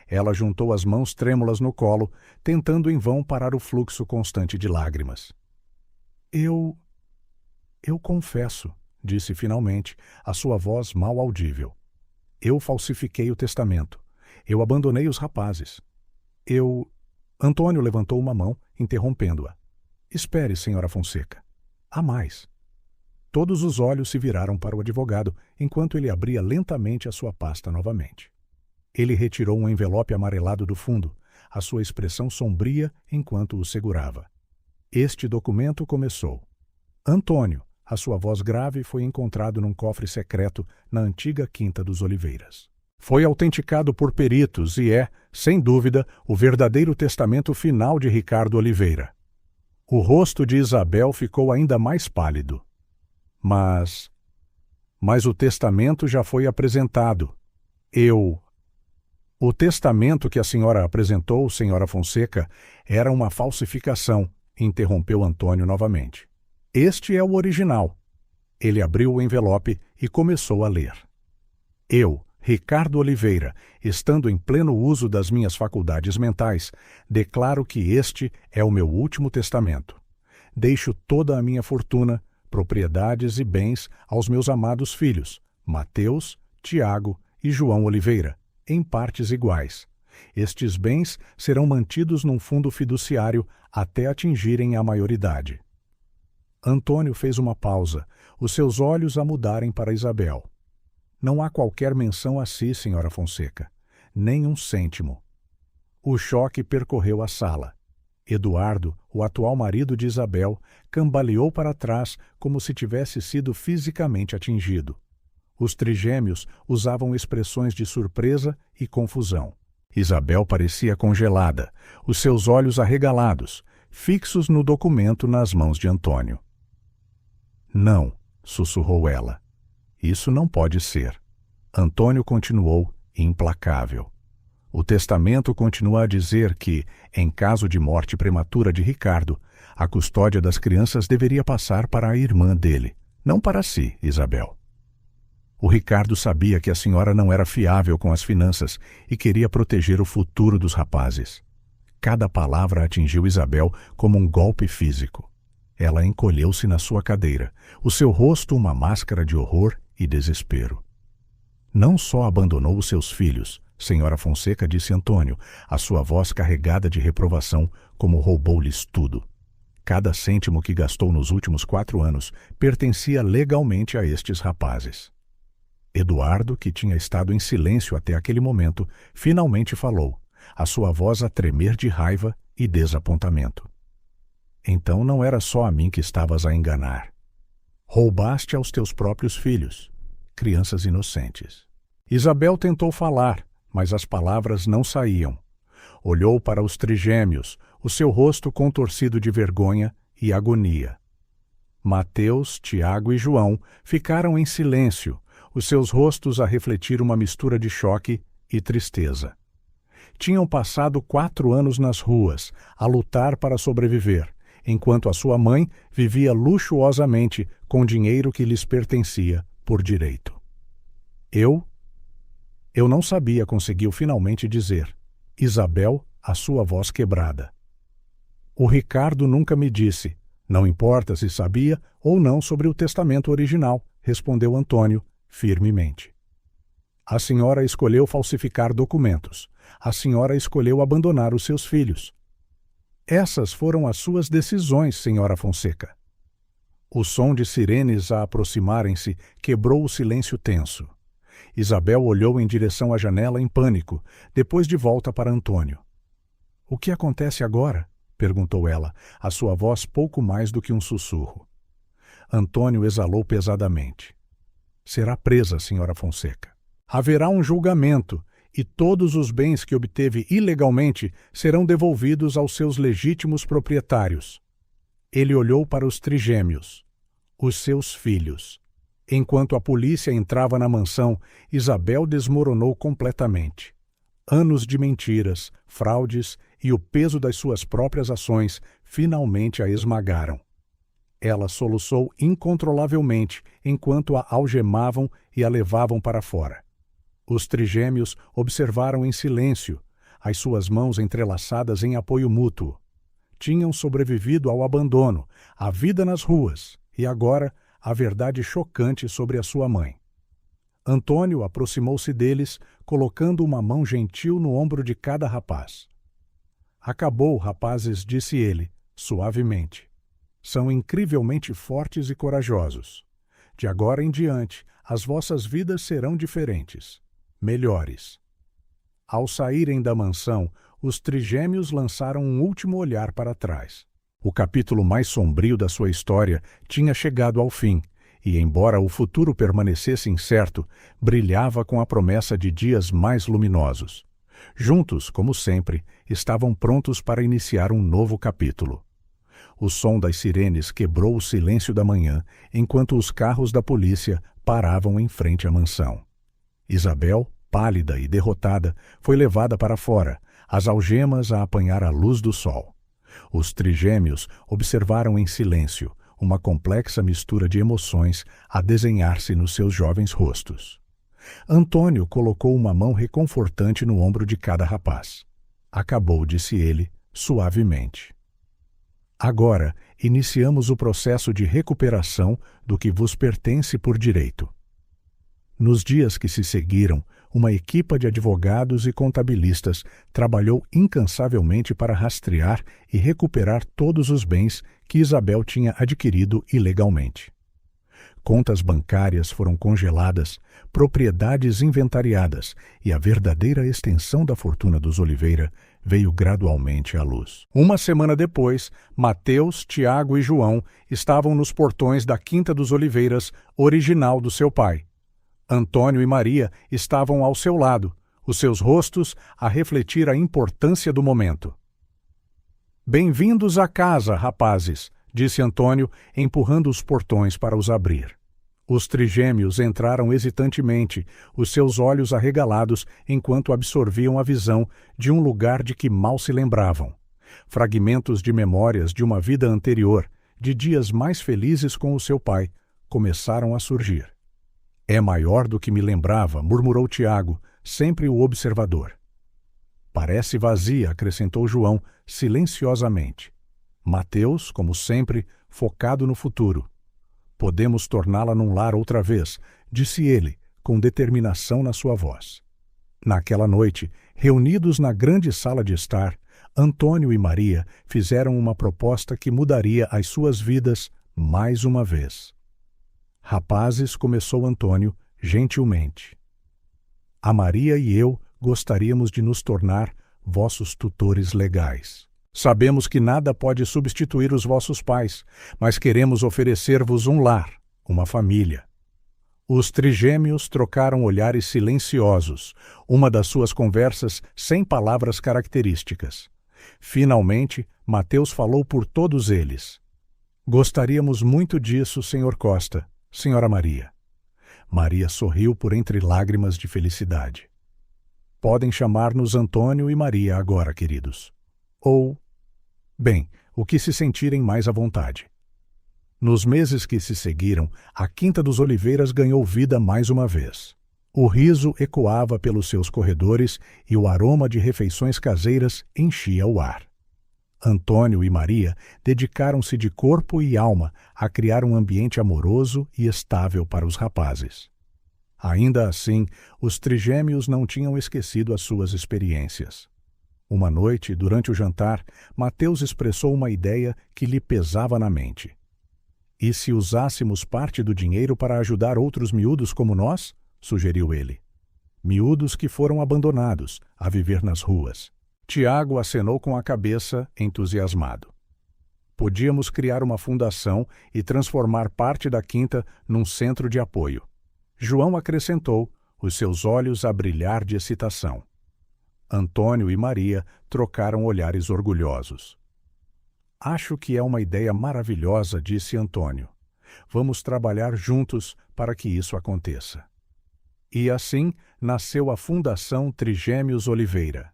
Ela juntou as mãos trêmulas no colo, tentando em vão parar o fluxo constante de lágrimas. Eu confesso, disse finalmente, a sua voz mal audível. Eu falsifiquei o testamento. Eu abandonei os rapazes. Antônio levantou uma mão, interrompendo-a. Espere, senhora Fonseca. Há mais. Todos os olhos se viraram para o advogado, enquanto ele abria lentamente a sua pasta novamente. Ele retirou um envelope amarelado do fundo, a sua expressão sombria enquanto o segurava. Este documento começou. Antônio, a sua voz grave, foi encontrado num cofre secreto na antiga Quinta dos Oliveiras. Foi autenticado por peritos e é, sem dúvida, o verdadeiro testamento final de Ricardo Oliveira. O rosto de Isabel ficou ainda mais pálido. Mas o testamento já foi apresentado. O testamento que a senhora apresentou, senhora Fonseca, era uma falsificação, interrompeu Antônio novamente. Este é o original. Ele abriu o envelope e começou a ler. Eu, Ricardo Oliveira, estando em pleno uso das minhas faculdades mentais, declaro que este é o meu último testamento. Deixo toda a minha fortuna, propriedades e bens aos meus amados filhos, Mateus, Tiago e João Oliveira, em partes iguais. Estes bens serão mantidos num fundo fiduciário até atingirem a maioridade. Antônio fez uma pausa, os seus olhos a mudarem para Isabel. Não há qualquer menção a si, senhora Fonseca. Nem um cêntimo. O choque percorreu a sala. Eduardo, o atual marido de Isabel, cambaleou para trás como se tivesse sido fisicamente atingido. Os trigêmeos usavam expressões de surpresa e confusão. Isabel parecia congelada, os seus olhos arregalados, fixos no documento nas mãos de Antônio. Não, sussurrou ela. Isso não pode ser. Antônio continuou implacável. O testamento continua a dizer que, em caso de morte prematura de Ricardo, a custódia das crianças deveria passar para a irmã dele, não para si, Isabel. O Ricardo sabia que a senhora não era fiável com as finanças e queria proteger o futuro dos rapazes. Cada palavra atingiu Isabel como um golpe físico. Ela encolheu-se na sua cadeira, o seu rosto uma máscara de horror e desespero. Não só abandonou os seus filhos, senhora Fonseca, disse Antônio, a sua voz carregada de reprovação, como roubou-lhes tudo. Cada cêntimo que gastou nos últimos 4 anos pertencia legalmente a estes rapazes. Eduardo, que tinha estado em silêncio até aquele momento, finalmente falou, a sua voz a tremer de raiva e desapontamento. Então não era só a mim que estavas a enganar. Roubaste aos teus próprios filhos, crianças inocentes. Isabel tentou falar, mas as palavras não saíam. Olhou para os trigêmeos, o seu rosto contorcido de vergonha e agonia. Mateus, Tiago e João ficaram em silêncio, os seus rostos a refletir uma mistura de choque e tristeza. Tinham passado 4 anos nas ruas, a lutar para sobreviver, enquanto a sua mãe vivia luxuosamente com dinheiro que lhes pertencia por direito. Eu não sabia, conseguiu finalmente dizer. Isabel, a sua voz quebrada. O Ricardo nunca me disse, não importa se sabia ou não sobre o testamento original, respondeu Antônio, firmemente. A senhora escolheu falsificar documentos. A senhora escolheu abandonar os seus filhos. Essas foram as suas decisões, senhora Fonseca. O som de sirenes a aproximarem-se quebrou o silêncio tenso. Isabel olhou em direção à janela em pânico, depois de volta para Antônio. — O que acontece agora? Perguntou ela, a sua voz pouco mais do que um sussurro. Antônio exalou pesadamente. — Será presa, senhora Fonseca. Haverá um julgamento e todos os bens que obteve ilegalmente serão devolvidos aos seus legítimos proprietários. Ele olhou para os trigêmeos, os seus filhos. Enquanto a polícia entrava na mansão, Isabel desmoronou completamente. Anos de mentiras, fraudes e o peso das suas próprias ações finalmente a esmagaram. Ela soluçou incontrolavelmente enquanto a algemavam e a levavam para fora. Os trigêmeos observaram em silêncio, as suas mãos entrelaçadas em apoio mútuo. Tinham sobrevivido ao abandono, à vida nas ruas e agora a verdade chocante sobre a sua mãe. Antônio aproximou-se deles, colocando uma mão gentil no ombro de cada rapaz. Acabou, rapazes, disse ele, suavemente. São incrivelmente fortes e corajosos. De agora em diante, as vossas vidas serão diferentes, melhores. Ao saírem da mansão, os trigêmeos lançaram um último olhar para trás. O capítulo mais sombrio da sua história tinha chegado ao fim, e embora o futuro permanecesse incerto, brilhava com a promessa de dias mais luminosos. Juntos, como sempre, estavam prontos para iniciar um novo capítulo. O som das sirenes quebrou o silêncio da manhã, enquanto os carros da polícia paravam em frente à mansão. Isabel, pálida e derrotada, foi levada para fora, as algemas a apanhar a luz do sol. Os trigêmeos observaram em silêncio, uma complexa mistura de emoções a desenhar-se nos seus jovens rostos. Antônio colocou uma mão reconfortante no ombro de cada rapaz. Acabou, disse ele, suavemente. Agora, iniciamos o processo de recuperação do que vos pertence por direito. Nos dias que se seguiram, uma equipa de advogados e contabilistas trabalhou incansavelmente para rastrear e recuperar todos os bens que Isabel tinha adquirido ilegalmente. Contas bancárias foram congeladas, propriedades inventariadas e a verdadeira extensão da fortuna dos Oliveira veio gradualmente à luz. Uma semana depois, Mateus, Tiago e João estavam nos portões da Quinta dos Oliveiras, original do seu pai. Antônio e Maria estavam ao seu lado, os seus rostos a refletir a importância do momento. Bem-vindos à casa, rapazes, disse Antônio, empurrando os portões para os abrir. Os trigêmeos entraram hesitantemente, os seus olhos arregalados enquanto absorviam a visão de um lugar de que mal se lembravam. Fragmentos de memórias de uma vida anterior, de dias mais felizes com o seu pai, começaram a surgir. É maior do que me lembrava, murmurou Tiago, sempre o observador. Parece vazia, acrescentou João, silenciosamente. Mateus, como sempre, focado no futuro. Podemos torná-la num lar outra vez, disse ele, com determinação na sua voz. Naquela noite, reunidos na grande sala de estar, Antônio e Maria fizeram uma proposta que mudaria as suas vidas mais uma vez. Rapazes, começou Antônio, gentilmente. A Maria e eu gostaríamos de nos tornar vossos tutores legais. Sabemos que nada pode substituir os vossos pais, mas queremos oferecer-vos um lar, uma família. Os trigêmeos trocaram olhares silenciosos, uma das suas conversas sem palavras características. Finalmente, Mateus falou por todos eles. Gostaríamos muito disso, Sr. Costa, Sra. Maria. Maria sorriu por entre lágrimas de felicidade. Podem chamar-nos Antônio e Maria agora, queridos. Ou, bem, o que se sentirem mais à vontade. Nos meses que se seguiram, a Quinta dos Oliveiras ganhou vida mais uma vez. O riso ecoava pelos seus corredores e o aroma de refeições caseiras enchia o ar. Antônio e Maria dedicaram-se de corpo e alma a criar um ambiente amoroso e estável para os rapazes. Ainda assim, os trigêmeos não tinham esquecido as suas experiências. Uma noite, durante o jantar, Mateus expressou uma ideia que lhe pesava na mente. E se usássemos parte do dinheiro para ajudar outros miúdos como nós? Sugeriu ele. Miúdos que foram abandonados, a viver nas ruas. Tiago acenou com a cabeça, entusiasmado. Podíamos criar uma fundação e transformar parte da quinta num centro de apoio. João acrescentou, os seus olhos a brilhar de excitação. Antônio e Maria trocaram olhares orgulhosos. Acho que é uma ideia maravilhosa, disse Antônio. Vamos trabalhar juntos para que isso aconteça. E assim nasceu a Fundação Trigêmeos Oliveira.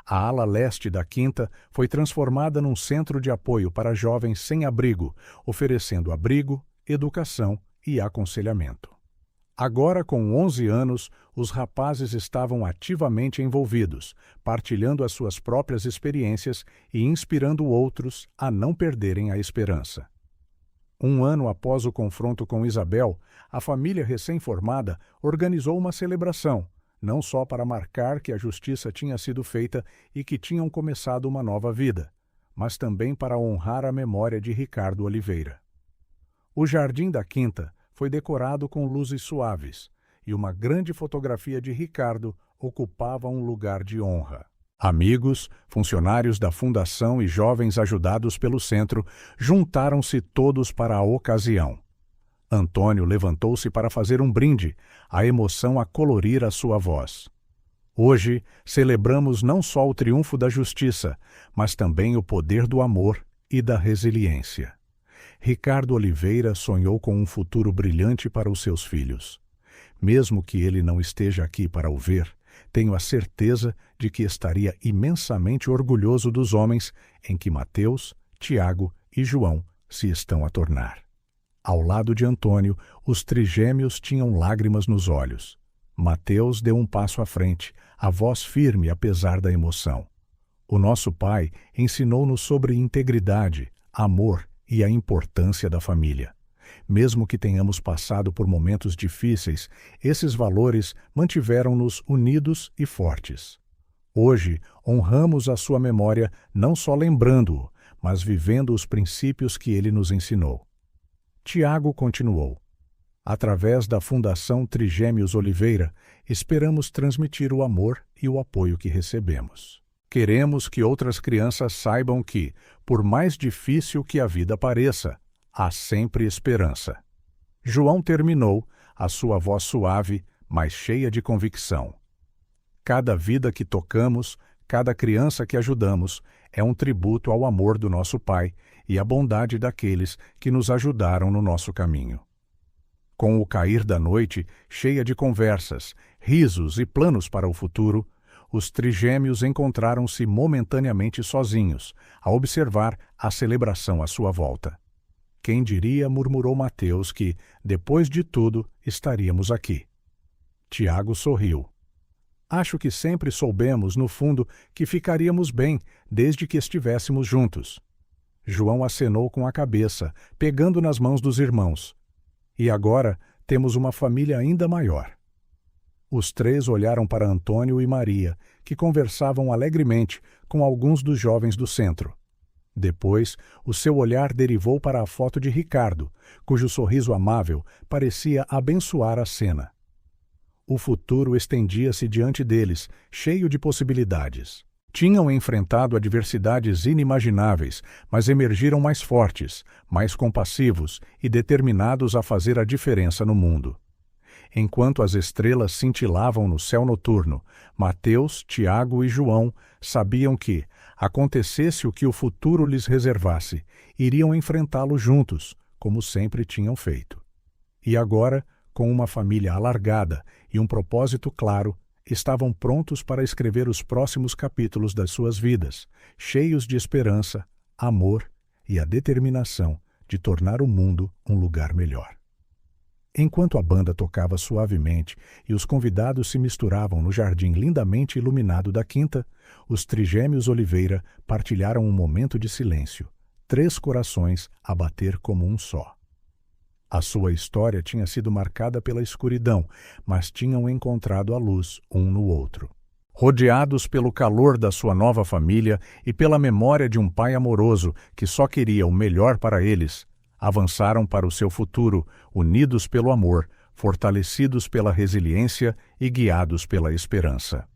A ala leste da quinta foi transformada num centro de apoio para jovens sem abrigo, oferecendo abrigo, educação e aconselhamento. Agora, com 11 anos, os rapazes estavam ativamente envolvidos, partilhando as suas próprias experiências e inspirando outros a não perderem a esperança. Um ano após o confronto com Isabel, a família recém-formada organizou uma celebração, não só para marcar que a justiça tinha sido feita e que tinham começado uma nova vida, mas também para honrar a memória de Ricardo Oliveira. O jardim da quinta foi decorado com luzes suaves, e uma grande fotografia de Ricardo ocupava um lugar de honra. Amigos, funcionários da fundação e jovens ajudados pelo centro juntaram-se todos para a ocasião. Antônio levantou-se para fazer um brinde, a emoção a colorir a sua voz. Hoje, celebramos não só o triunfo da justiça, mas também o poder do amor e da resiliência. Ricardo Oliveira sonhou com um futuro brilhante para os seus filhos. Mesmo que ele não esteja aqui para o ver, tenho a certeza de que estaria imensamente orgulhoso dos homens em que Mateus, Tiago e João se estão a tornar. Ao lado de Antônio, os trigêmeos tinham lágrimas nos olhos. Mateus deu um passo à frente, a voz firme apesar da emoção. O nosso pai ensinou-nos sobre integridade, amor e a importância da família. Mesmo que tenhamos passado por momentos difíceis, esses valores mantiveram-nos unidos e fortes. Hoje, honramos a sua memória não só lembrando-o, mas vivendo os princípios que ele nos ensinou. Tiago continuou. Através da Fundação Trigêmeos Oliveira, esperamos transmitir o amor e o apoio que recebemos. Queremos que outras crianças saibam que, por mais difícil que a vida pareça, há sempre esperança. João terminou, a sua voz suave, mas cheia de convicção. Cada vida que tocamos, cada criança que ajudamos, é um tributo ao amor do nosso Pai e à bondade daqueles que nos ajudaram no nosso caminho. Com o cair da noite, cheia de conversas, risos e planos para o futuro, os trigêmeos encontraram-se momentaneamente sozinhos, a observar a celebração à sua volta. Quem diria, murmurou Mateus, que, depois de tudo, estaríamos aqui. Tiago sorriu. Acho que sempre soubemos, no fundo, que ficaríamos bem, desde que estivéssemos juntos. João acenou com a cabeça, pegando nas mãos dos irmãos. E agora temos uma família ainda maior. Os três olharam para Antônio e Maria, que conversavam alegremente com alguns dos jovens do centro. Depois, o seu olhar derivou para a foto de Ricardo, cujo sorriso amável parecia abençoar a cena. O futuro estendia-se diante deles, cheio de possibilidades. Tinham enfrentado adversidades inimagináveis, mas emergiram mais fortes, mais compassivos e determinados a fazer a diferença no mundo. Enquanto as estrelas cintilavam no céu noturno, Mateus, Tiago e João sabiam que, acontecesse o que o futuro lhes reservasse, iriam enfrentá-lo juntos, como sempre tinham feito. E agora, com uma família alargada e um propósito claro, estavam prontos para escrever os próximos capítulos das suas vidas, cheios de esperança, amor e a determinação de tornar o mundo um lugar melhor. Enquanto a banda tocava suavemente e os convidados se misturavam no jardim lindamente iluminado da quinta, os trigêmeos Oliveira partilharam um momento de silêncio, 3 corações a bater como um só. A sua história tinha sido marcada pela escuridão, mas tinham encontrado a luz um no outro. Rodeados pelo calor da sua nova família e pela memória de um pai amoroso que só queria o melhor para eles, avançaram para o seu futuro, unidos pelo amor, fortalecidos pela resiliência e guiados pela esperança.